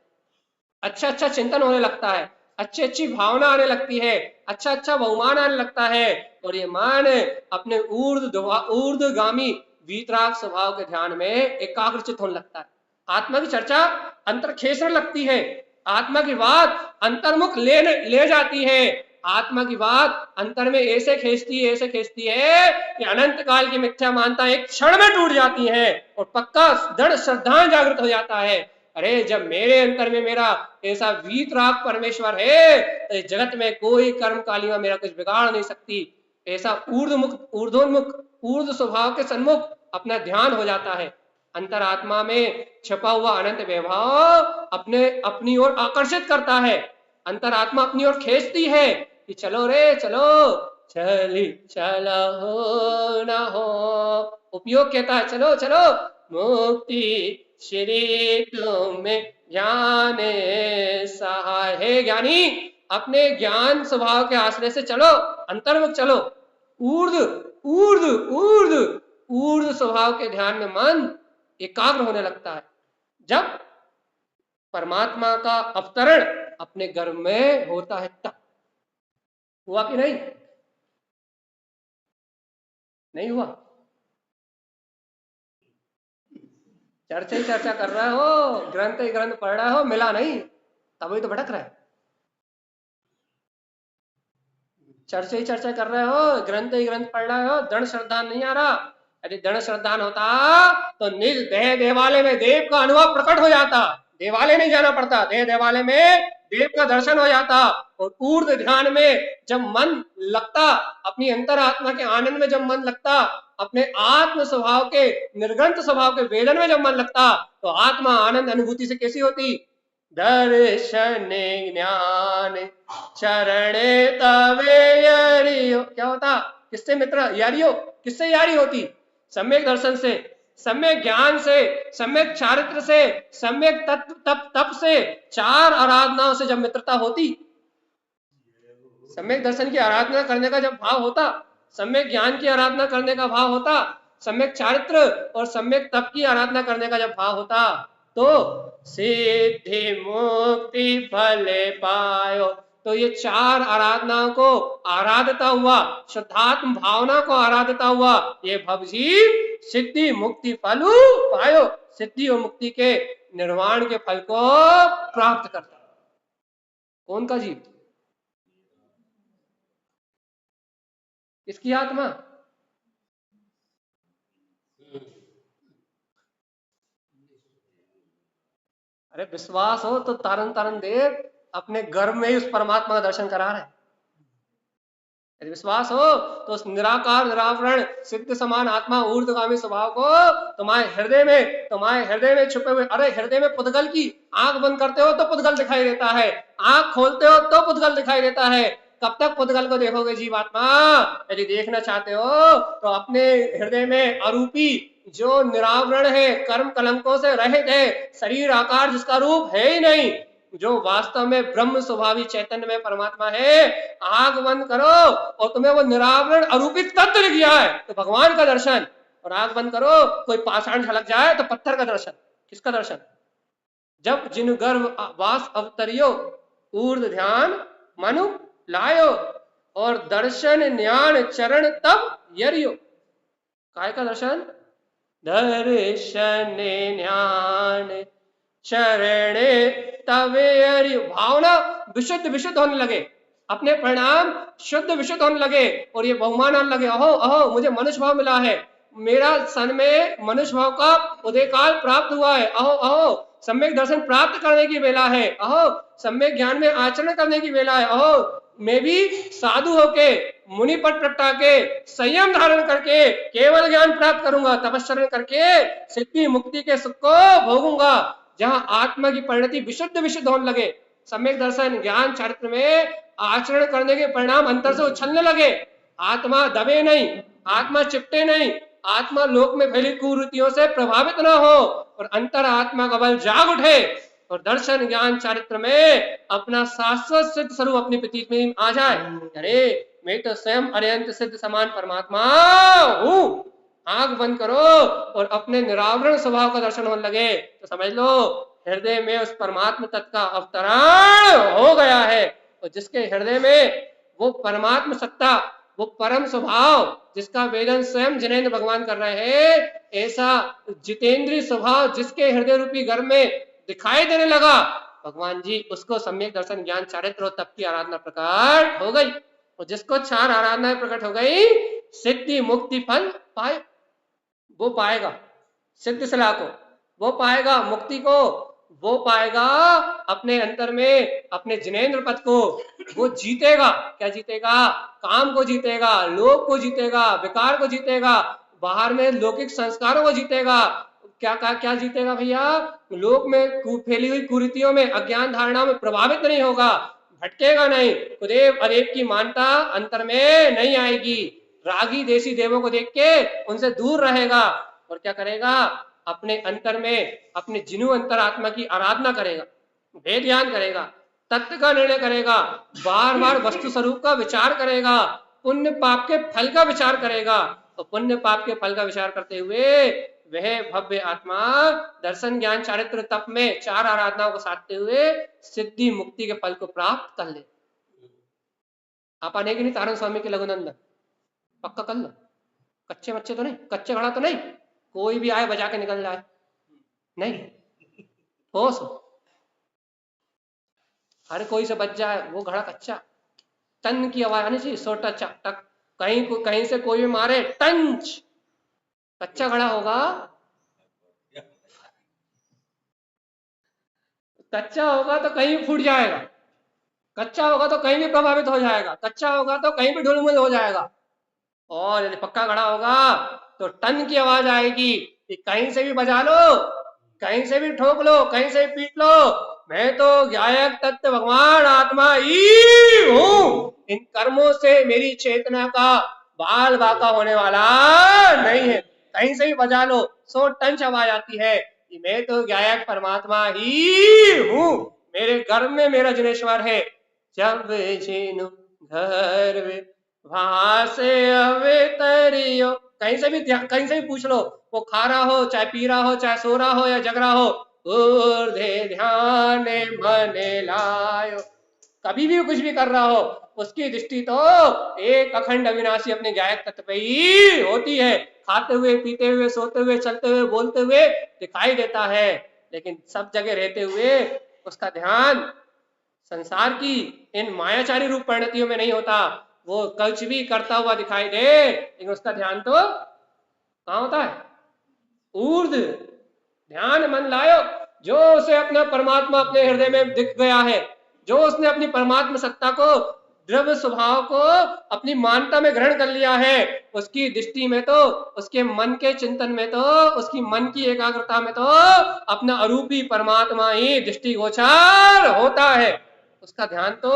[SPEAKER 1] अच्छा अच्छा चिंतन होने लगता है, अच्छी अच्छी भावना आने लगती है, अच्छा अच्छा बहुमान आने लगता है, और ये मन अपने ऊर्ध्वगामी वीतराग स्वभाव के ध्यान में एकाग्रचित होने लगता है। आत्मा की चर्चा अंतर खेसने लगती है, आत्मा की बात अंतर्मुख ले जाती है, आत्मा की बात अंतर में ऐसे खींचती है कि अनंत काल की मिथ्या मानता एक क्षण में टूट जाती है और पक्का दृढ़ श्रद्धा जागृत हो जाता है। अरे जब मेरे अंतर में मेरा ऐसा वीतराग परमेश्वर है तो इस जगत में कोई कर्म कालिमा मेरा कुछ बिगाड़ नहीं सकती, ऐसा ऊर्ध्वोन्मुख ऊर्ध्व स्वभाव के सन्मुख अपना ध्यान हो जाता है। अंतरात्मा में छिपा हुआ अनंत वैभव अपनी ओर आकर्षित करता है, अंतरात्मा अपनी ओर खींचती है कि चलो रे चलो, चली चला हो ना हो, उपयोग कहता है चलो चलो, मुक्ति श्री तुम्हें ज्ञान सहाय, हे ज्ञानी अपने ज्ञान स्वभाव के आश्रय से चलो, अंतर्मुख चलो, ऊर्ध ऊर्ध ऊर्ध ऊर्ध स्वभाव के ध्यान में मन एकाग्र होने लगता है। जब परमात्मा का अवतरण अपने गर्भ में होता है तब, हुआ कि नहीं? नहीं हुआ? चर्चा ही चर्चा कर रहे हो, ग्रंथ ही ग्रंथ पढ़ रहे हो, मिला नहीं, तभी तो भटक रहे। चर्चा ही चर्चा कर रहे हो, ग्रंथ ही ग्रंथ पढ़ रहे हो, दृढ़ श्रद्धा नहीं आ रहा। यदि दृढ़ श्रद्धा होता तो निज देह देवालय में देव का अनुभव प्रकट हो जाता, देवालय नहीं जाना पड़ता, देह देवालय में देव का दर्शन हो जाता, और ऊर्ध्व ध्यान में जब मन लगता, अपनी अंतर आत्मा के आनंद में जब मन लगता, अपने आत्म स्वभाव के निर्ग्रंथ स्वभाव के वेदन में जब मन लगता, तो आत्मा आनंद अनुभूति से कैसी होती? दर्शन ज्ञान चरणे तवे यारियो, क्या होता? किससे मित्र? यारियो, किससे यारी होती? सम्यक दर्शन से, सम्यक ज्ञान से, सम्यक चारित्र से, सम्यक तप से, चार आराधनाओं से जब मित्रता होती, सम्यक दर्शन की आराधना करने का जब भाव होता, सम्यक ज्ञान की आराधना करने का भाव होता, सम्यक चारित्र और सम्यक तप की आराधना करने का जब भाव होता, तो सिद्धि मुक्ति फल पायो, तो ये चार आराधनाओं को आराधता हुआ, शुद्धात्म भावना को आराधता हुआ ये भवजीव सिद्धि मुक्ति फलु पायो, सिद्धि और मुक्ति के निर्वाण के फल को प्राप्त करता। कौन का जीव? किसकी आत्मा? अरे विश्वास हो तो तारन देव अपने गर्भ में ही उस परमात्मा का दर्शन करा रहे। यदि विश्वास हो तो उस निराकार निरावरण सिद्ध समान आत्मा ऊर्ध्वगामी स्वभाव को तुम्हारे हृदय में छुपे हुए, अरे हृदय में पुद्गल की आंख बंद करते हो तो पुद्गल दिखाई देता है, आंख खोलते हो तो पुद्गल दिखाई देता है। कब तक पुद्गल को देखोगे जीवात्मा? यदि देखना चाहते हो तो अपने हृदय में अरूपी जो निरावरण है, कर्म कलंकों से रहित है, शरीर आकार जिसका रूप है ही नहीं, जो वास्तव में ब्रह्म स्वभावी चैतन्य में परमात्मा है, आंख बंद करो और तुम्हें वो निरावरण अरूपित तत्व दिख जाए तो भगवान का दर्शन, और आंख बंद करो कोई पाषाण झलक जाए तो पत्थर का दर्शन। किसका दर्शन? जब जिन गर्भ वास अवतरियो ऊर्ध्व ध्यान मनु लायो, और दर्शन न्यान चरण तब यरियो। काय का दर्शन? दर्शन न्यान चरणे तवे यरियो, भावना विशुद्ध होने लगे, अपने परिणाम शुद्ध विशुद्ध होने लगे, और ये बहुमान आने लगे, अहो अहो मुझे मनुष्य भाव मिला है, मेरा सन में मनुष्य भाव का उदय काल प्राप्त हुआ है, अहो अहो सम्यक दर्शन प्राप्त करने की वेला है, अहो सम्यक ज्ञान में आचरण करने की वेला है, अहो में भी साधु होके मुनि पद प्रगटा के संयम धारण करके केवल ज्ञान प्राप्त करूंगा, तपस्या करके सिद्धि मुक्ति के सुख को भोगूंगा, जहां आत्मा की परिणति विशुद्ध विशुद्ध होने लगे, सम्यक दर्शन ज्ञान चरित्र में आचरण करने के परिणाम अंतर से उछलने लगे, आत्मा दबे नहीं, आत्मा चिपटे नहीं, आत्मा लोक में फैली कुरीतियों से प्रभावित न हो और अंतर आत्मा का बल जाग उठे और दर्शन ज्ञान चरित्र में अपना शाश्वत सिद्ध स्वरूप अपनी प्रतीक में आ जाए। अरे मैं तो स्वयं अत्यंत सिद्ध समान परमात्मा हूं। आंख बंद करो और अपने निरावरण स्वभाव का दर्शन होने लगे तो समझ लो हृदय में उस परमात्मा तत्व का अवतरण हो गया है। और जिसके हृदय में वो परमात्मा सत्ता, वो परम स्वभाव जिसका वेदन स्वयं जिनेंद्र भगवान कर रहे हैं, ऐसा जितेंद्रीय स्वभाव जिसके हृदय रूपी घर में दिखाई देने लगा, भगवान जी उसको सम्यक दर्शन ज्ञान चरित्र और तप की आराधना प्रकट हो गई। और जिसको चार आराधनाएं प्रकट हो गई, सिद्धि मुक्ति फल पाए, वो पाएगा सिद्ध सलाह को, वो पाएगा मुक्ति को, वो पाएगा अपने अंतर में अपने जिनेंद्र पद को, वो जीतेगा। क्या जीतेगा? काम को जीतेगा, लोक को जीतेगा, विकार को जीतेगा, बाहर में लौकिक संस्कारों को जीतेगा। क्या जीतेगा भैया? लोक में फैली हुई कुरीतियों में, अज्ञान धारणाओं में प्रभावित नहीं होगा, भटकेगा नहीं, कुदेव अदेव की मानता अंतर में नहीं आएगी, रागी देसी देवों को देख के उनसे दूर रहेगा और क्या करेगा? अपने अंतर में अपने जिनु अंतर आत्मा की आराधना करेगा, भेद ज्ञान करेगा, तत्व का निर्णय करेगा, बार बार वस्तु स्वरूप का विचार करेगा, पुण्य पाप के फल का विचार करेगा। और पुण्य पाप के फल का विचार करते हुए वह भव्य आत्मा दर्शन ज्ञान चारित्र तप में चार आराधनाओं को साधते हुए सिद्धि मुक्ति के फल को प्राप्त कर ले। आप आने की नहीं तारण स्वामी के लघुनंदन पक्का कर लो, कच्चे बच्चे तो नहीं, कच्चे घड़ा तो नहीं, कोई भी आए बजा के निकल जाए, नहीं ठोस, हर कोई से बच जाए, वो घड़ा कच्चा, टन की आवाज आनी चाहिए, सोटा चक टक, कहीं से कोई भी मारे टंच, कच्चा घड़ा होगा, कच्चा होगा तो कहीं भी फूट जाएगा, कच्चा होगा तो कहीं भी प्रभावित हो जाएगा, कच्चा होगा तो कहीं भी ढुलमुल हो जाएगा। और यदि पक्का घड़ा होगा तो टन की आवाज आएगी कि कहीं से भी बजा लो, कहीं से भी ठोक लो, कहीं से भी पीट लो, मैं तो गायक तत्व भगवान आत्मा ही हूं, इन कर्मों से मेरी चेतना का बाल बाका होने वाला नहीं है। कहीं से भी बजा लो, 100 टन आवाज आती है कि मैं तो गायक परमात्मा ही हूं, मेरे गर्भ में मेरा जिनेश्वर है। जब जिनु घर में वहां से अवेतरियो, कहीं से भी पूछ लो, वो खा रहा हो, चाहे पी रहा हो, चाहे सो रहा हो या जग रहा हो, ऊर्ध्वे ध्यान मन लायो, कभी भी कुछ भी कर रहा हो, उसकी दृष्टि तो एक अखंड अविनाशी अपने गायक तत्व पे ही होती है। खाते हुए, पीते हुए, सोते हुए, चलते हुए, बोलते हुए दिखाई देता है, लेकिन सब जगह रहते हुए उसका ध्यान संसार की इन मायाचारी रूप परिणतियों में नहीं होता। वो कुछ भी करता हुआ दिखाई दे, लेकिन उसका ध्यान तो कहाँ होता है? ऊर्ध्व ध्यान मन लायो, जो उसे अपना परमात्मा अपने हृदय में दिख गया है, जो उसने अपनी परमात्मा सत्ता को, द्रव्य स्वभाव को अपनी मानता में ग्रहण कर लिया है, उसकी दृष्टि में तो, उसके मन के चिंतन में तो, उसकी मन की एकाग्रता में तो अपना अरूपी परमात्मा ही दृष्टि गोचर होता है। उसका ध्यान तो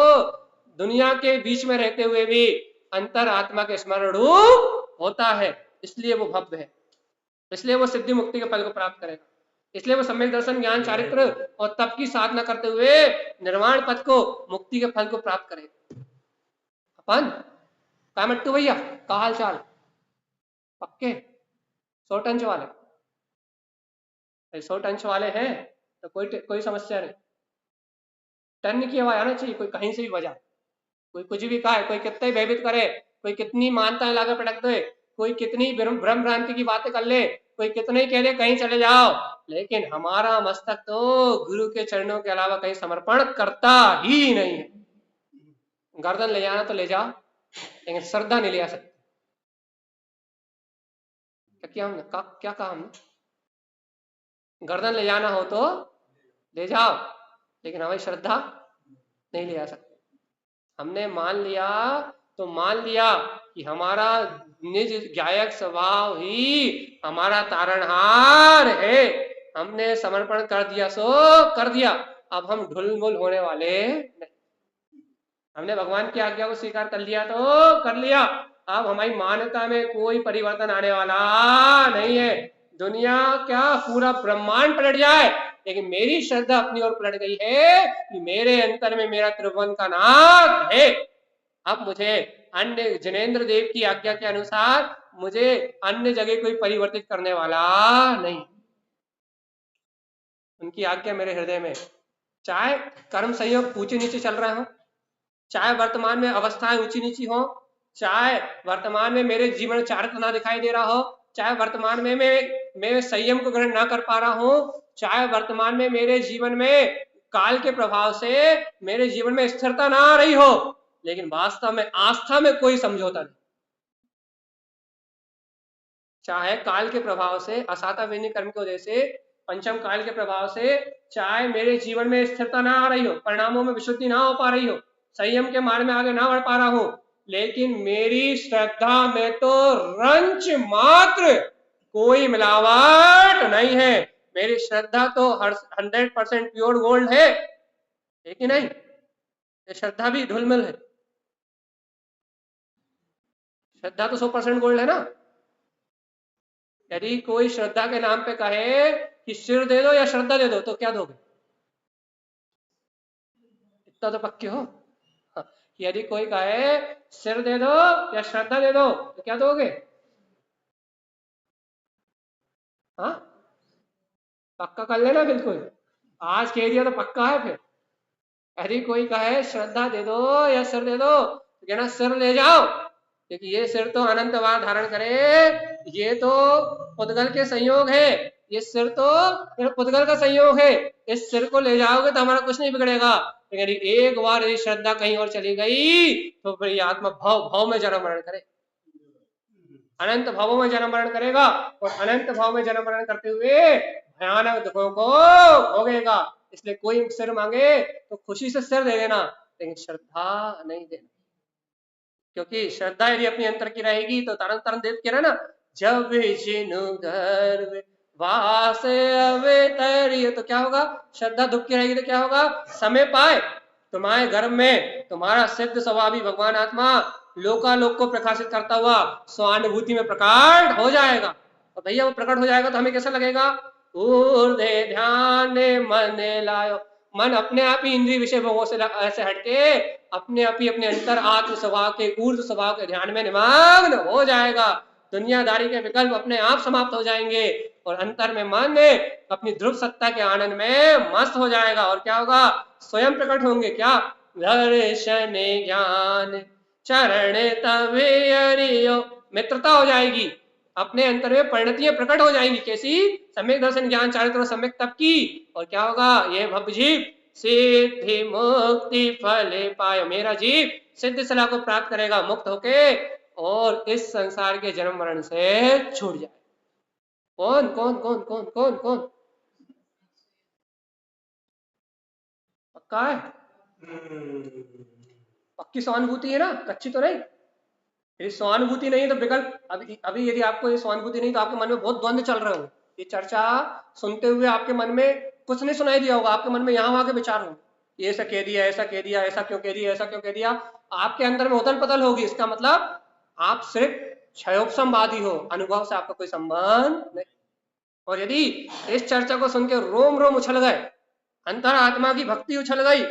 [SPEAKER 1] दुनिया के बीच में रहते हुए भी अंतर आत्मा के स्मरण रूप होता है, इसलिए वो भव्य है, इसलिए वो सिद्धि मुक्ति के फल को प्राप्त करेगा, इसलिए वो सम्यक दर्शन ज्ञान चारित्र और तप की साधना करते हुए निर्वाण पद को, मुक्ति के फल को प्राप्त करेगा। अपन क्या मट्टू भैया, का हाल चाल? पक्के 100 टंच वाले, 100 टंच वाले हैं तो कोई समस्या नहीं, टन की आवाज आना चाहिए, कोई कहीं से भी बजा, कोई कुछ भी कहे, कोई कितना ही भयभीत करे, कोई कितनी मानताएं लाकर पटक दे, कोई कितनी भ्रम भ्रांति की बातें कर ले, कोई कितने ही कह दे कहीं चले जाओ, लेकिन हमारा मस्तक तो गुरु के चरणों के अलावा कहीं समर्पण करता ही नहीं है। गर्दन ले जाना तो ले जाओ, लेकिन श्रद्धा नहीं ले आ सकते। क्या कहा हमने? गर्दन ले जाना हो तो ले जाओ, लेकिन हमारी श्रद्धा नहीं ले आ सकते। हमने मान लिया तो मान लिया कि हमारा निज गायक स्वभाव ही हमारा तारणहार है। हमने समर्पण कर दिया सो कर दिया, अब हम ढुलमुल होने वाले नहीं। हमने भगवान की आज्ञा को स्वीकार कर लिया तो कर लिया, अब हमारी मान्यता में कोई परिवर्तन आने वाला नहीं है। दुनिया क्या पूरा ब्रह्मांड पलट जाए, लेकिन मेरी श्रद्धा अपनी ओर पलट गई है कि मेरे अंतर में मेरा त्रिभुवन का नाथ है। अब मुझे अन्य जनेन्द्र देव की आज्ञा के अनुसार मुझे अन्य जगह कोई परिवर्तित करने वाला नहीं। उनकी आज्ञा मेरे हृदय में, चाहे कर्म संयोग ऊंचे नीचे चल रहे हो, चाहे वर्तमान में अवस्थाएं ऊंची नीची हो, चाहे वर्तमान में मेरे जीवन चारित्र ना दिखाई दे रहा हो, चाहे वर्तमान में मैं संयम को ग्रहण ना कर पा रहा हूं, चाहे वर्तमान में मेरे जीवन में काल के प्रभाव से मेरे जीवन में स्थिरता ना आ रही हो, लेकिन वास्तव में आस्था में कोई समझौता नहीं। चाहे काल के प्रभाव से, असाता विनी कर्म की वजह से, पंचम काल के प्रभाव से चाहे मेरे जीवन में स्थिरता ना आ रही हो, परिणामों में विशुद्धि ना हो पा रही हो, संयम के मार्ग में आगे ना बढ़ पा रहा हूं, लेकिन मेरी श्रद्धा में तो रंच मात्र कोई मिलावट नहीं है। मेरी श्रद्धा तो 100% प्योर गोल्ड है कि नहीं? ये श्रद्धा भी ढुलमिल है, श्रद्धा तो 100% गोल्ड है ना। यदि कोई श्रद्धा के नाम पे कहे कि सिर दे दो या श्रद्धा दे दो, तो क्या दोगे? इतना तो पक्के हो। हाँ, यदि कोई कहे सिर दे दो या श्रद्धा दे दो, तो क्या दोगे? हाँ, पक्का कर लेना बिल्कुल, आज कह दिया तो पक्का है। फिर यदि कोई कहे श्रद्धा दे दो या सिर दे दो, तो कहना सिर ले जाओ, क्योंकि ये सिर तो अनंत बार धारण करे, ये तो पुद्गल के संयोग है, ये सिर तो पुद्गल का संयोग है, इस सिर को ले जाओगे तो हमारा कुछ नहीं बिगड़ेगा। लेकिन एक बार यदि श्रद्धा कहीं और चली गई तो फिर ये आत्मा भाव भाव में जन्म मरण करे, अनंत भावों में जन्म मरण करेगा, और अनंत भाव में जन्म मरण करते हुए भयानक दुखों को भोगेगा। इसलिए कोई सिर मांगे तो खुशी से सिर दे देना, लेकिन श्रद्धा नहीं देना, क्योंकि श्रद्धा यदि अपनी अंतर की रहेगी तो तारण तारण देव कह रहा ना, जब जिनु गर्भ वास अवतरिय, तो क्या होगा? श्रद्धा दुख की रहेगी तो क्या होगा? समय पाए तुम्हारे गर्भ में तुम्हारा सिद्ध स्वभावी भगवान आत्मा लोकालोक को प्रकाशित करता हुआ स्वानुभूति में प्रकट हो जाएगा। और भैया वो प्रकट हो जाएगा तो हमें कैसा लगेगा? ऊर्ध्व ध्यान मन लायो, मन अपने आप ही इंद्रिय विषय भोगों से ऐसे हटके अपने आप ही अपने अंतर आत्म स्वभाव के ऊर्ध्व स्वभाव के ध्यान में निमग्न हो जाएगा। दुनियादारी के विकल्प अपने आप समाप्त हो जाएंगे और अंतर में मन अपनी ध्रुव सत्ता के आनंद में मस्त हो जाएगा। और क्या होगा? स्वयं प्रकट होंगे। क्या? दर्शन ज्ञान चरण तवे अरियो, मित्रता हो जाएगी, अपने अंतर में परिणतियां प्रकट हो जाएंगी। कैसी? सम्यक दर्शन ज्ञान चारित्र सम्यक तप की। और क्या होगा? ये भवजीव सिद्धि मुक्ति फल पायो, मेरा जीव सिद्ध सला को प्राप्त करेगा मुक्त होके, और इस संसार के जन्म मरण से छूट जाए। कौन कौन कौन कौन कौन कौन पक्का है? पक्की सहानुभूति है ना, कच्ची तो नहीं। यदि सहानुभूति नहीं है तो विकल्प, अभी यदि आपको ये सहानुभूति नहीं तो आपके मन में बहुत द्वंद्व चल रहे होंगे। ये चर्चा सुनते हुए आपके मन में कुछ नहीं सुनाई दिया होगा, आपके मन में यहाँ वहां के विचार होंगे, ये ऐसा कह दिया, ऐसा कह दिया, ऐसा क्यों कह दिया, ऐसा क्यों कह दिया। आपके अंदर में उथल पथल होगी। इसका मतलब आप सिर्फ क्षयोपसमवादी हो, अनुभव से आपका कोई संबंध नहीं। और यदि इस चर्चा को सुन के रोम रोम उछल गए, अंतरात्मा की भक्ति उछल गई,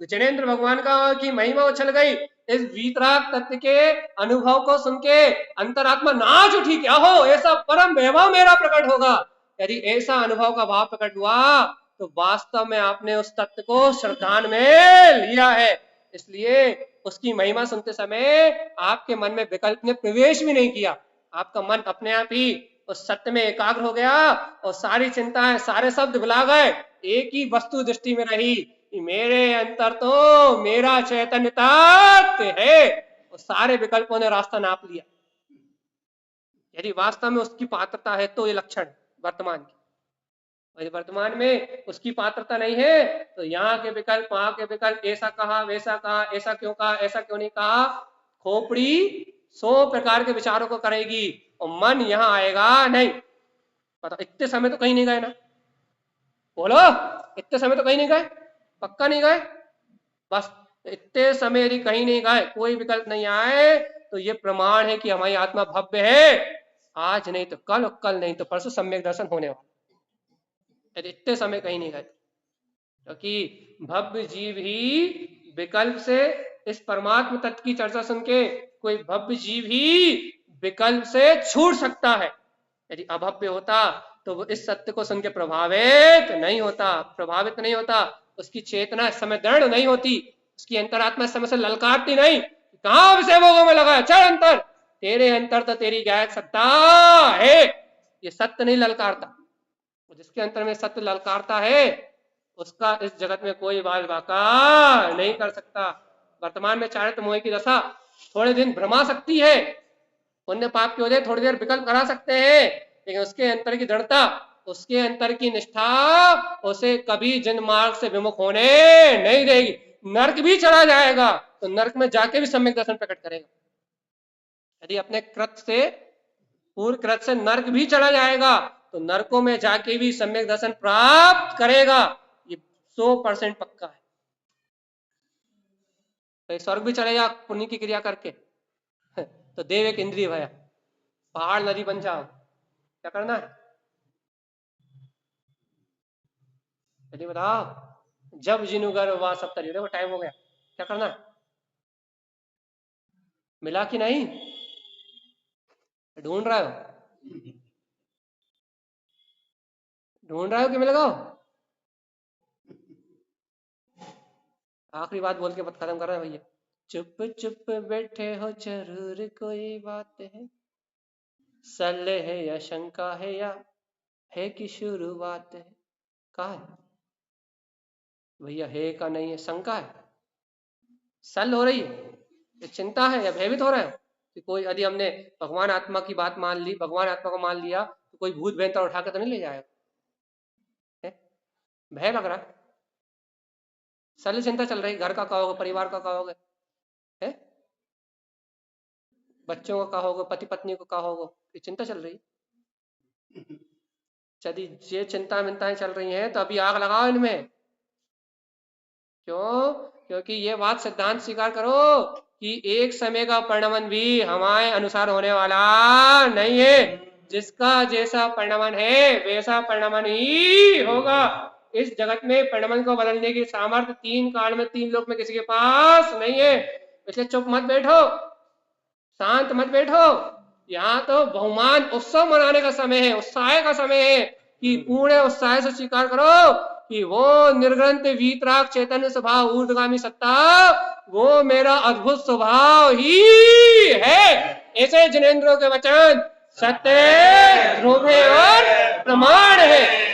[SPEAKER 1] जनेन्द्र भगवान की महिमा उछल गई, इस वीतराग तत्व के अनुभव को सुन के अंतरात्मा नाच उठी, क्या हो ऐसा परम वैभव मेरा प्रकट होगा। यदि ऐसा अनुभव का भाव प्रकट हुआ तो वास्तव में आपने उस तत्व को श्रद्धान में लिया है। इसलिए उसकी महिमा सुनते समय आपके मन में विकल्प ने प्रवेश भी नहीं किया, आपका मन अपने आप ही उस सत्य में एकाग्र हो गया और सारी चिंताएं, सारे शब्द भुला गए, एक ही वस्तु दृष्टि में रही कि मेरे अंतर तो मेरा चैतन्य तत्व है। और सारे विकल्पों ने रास्ता नाप लिया। यदि वास्तव में उसकी पात्रता है तो ये लक्षण वर्तमान की, और वर्तमान में उसकी पात्रता नहीं है, तो यहाँ के विकल्प वहां के विकल्प, ऐसा कहा वैसा कहा, ऐसा क्यों कहा ऐसा क्यों नहीं कहा, खोपड़ी 100 प्रकार के विचारों को करेगी और मन यहाँ आएगा नहीं। पता इतने समय तो कहीं नहीं गए ना, बोलो इतने समय तो कहीं नहीं गए, पक्का नहीं गए, बस इतने समय यदि कहीं नहीं गए, कोई विकल्प नहीं आए, तो ये प्रमाण है कि हमारी आत्मा भव्य है। आज नहीं तो कल और कल नहीं तो परसों सम्यक दर्शन होने वाला, यदि इतने समय कहीं नहीं गए, क्योंकि भव्य जीव ही विकल्प से, इस परमात्म तत्व की चर्चा सुन के कोई भव्य जीव ही विकल्प से छूट सकता है। यदि अभव्य होता तो वो इस सत्य को सुन के प्रभावित नहीं होता, प्रभावित नहीं होता, उसकी चेतना इस समय दृढ़ नहीं होती, उसकी अंतरात्मा इस समय से ललकारती नहीं, कहां विषय भोगों में लगा है, चल अंतर, तेरे अंतर तो तेरी गायक सत्ता है, ये सत्य नहीं ललकारता। जिसके अंतर में सत्य ललकारता है उसका इस जगत में कोई बाल बाका नहीं कर सकता। वर्तमान में चारित्र मोह की दशा थोड़े दिन भ्रमा सकती है, पुण्य पाप की वजह थोड़ी देर विकल्प करा सकते हैं, लेकिन उसके अंतर की दृढ़ता, उसके अंतर की निष्ठा उसे कभी जिन मार्ग से विमुख होने नहीं देगी। नरक भी चला जाएगा तो नरक में जाके भी सम्यक दर्शन प्रकट करेगा। यदि अपने कृत से, पूर्व कृत से नरक भी चला जाएगा तो नरकों में जाके भी सम्यक दर्शन प्राप्त करेगा, ये 100% पक्का है। तो स्वर्ग भी चलेगा पुण्य की क्रिया करके तो देव एक इंद्रिय भया, पहाड़ नदी बन जाओ, क्या करना है, यदि बताओ, जब जिनुगर वह सब तरी, देखो टाइम हो गया, क्या करना है, मिला कि नहीं, ढूंढ रहे हो, ढूंढ रहे हो कि मिलेगा, आखिरी बात बोल के बात खत्म कर रहे हैं भैया। चुप चुप बैठे हो जरूर कोई बात है, सल्ले है या शंका है या है कि शुरुआत है, कहा है भैया, है का नहीं है, शंका है, सल हो रही है, ये चिंता है या भयभीत हो रहे हो कि कोई, यदि हमने भगवान आत्मा की बात मान ली, भगवान आत्मा को मान लिया तो कोई भूत भयंकर उठा के तो नहीं ले जाएगा, भय लग रहा है, शल्य चिंता चल रही, घर का कहोगे, परिवार का कहोगे, है बच्चों को कहोगे, पति पत्नी को कहोगे, ये चिंता चल रही, यदि ये चिंता मिंताएं चल रही हैं तो अभी आग लगाओ इनमें, क्यों, क्योंकि ये बात सिद्धांत स्वीकार करो कि एक समय का परिणमन भी हमारे अनुसार होने वाला नहीं है, जिसका जैसा परिणमन है वैसा परिणमन ही होगा। इस जगत में परिणमन को बदलने की सामर्थ्य 3 काल में 3 लोक में किसी के पास नहीं है, इसलिए चुप मत बैठो, शांत मत बैठो, यहाँ तो बहुमान उत्सव मनाने का समय है, उत्साह का समय है, कि पूरे उत्साह से स्वीकार करो कि वो निर्ग्रंथ वीतराग चैतन्य स्वभाव ऊर्ध्वगामी सत्ता वो मेरा अद्भुत स्वभाव ही है। ऐसे जिनेंद्रों के वचन सत्य, ध्रुव और प्रमाण है।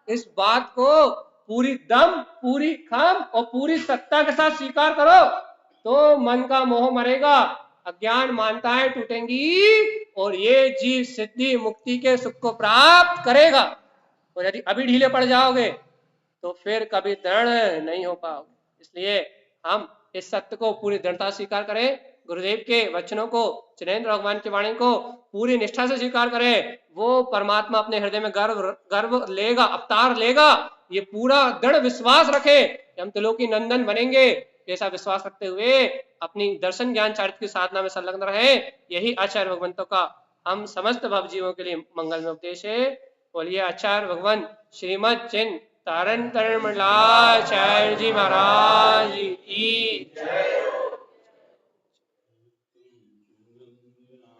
[SPEAKER 1] इस बात को पूरी दम, पूरी खम और पूरी सत्ता के साथ स्वीकार करो तो मन का मोह मरेगा, अज्ञान मानताएं टूटेंगी और ये जीव सिद्धि मुक्ति के सुख को प्राप्त करेगा। और यदि अभी ढीले पड़ जाओगे तो फिर कभी दृढ़ नहीं हो पाओगे। इसलिए हम इस सत्य को पूरी दृढ़ता स्वीकार करें, गुरुदेव के वचनों को, जिनेंद्र भगवान की वाणी को पूरी निष्ठा से स्वीकार करें, वो परमात्मा अपने हृदय में गर्व गर्व लेगा, अवतार लेगा, ये पूरा दृढ़ विश्वास रखे कि हम त्रिलोकी नंदन बनेंगे। ऐसा विश्वास रखते हुए अपनी दर्शन ज्ञान चारित्र की साधना में संलग्न रहे, यही आचार्य भगवंतों का हम समस्त भव जीवों के लिए मंगल में उपदेश है। बोलिए आचार्य भगवान श्रीमद चिन्ह तारण तरण मंडलाचार्य जी महाराज की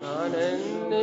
[SPEAKER 1] आनंद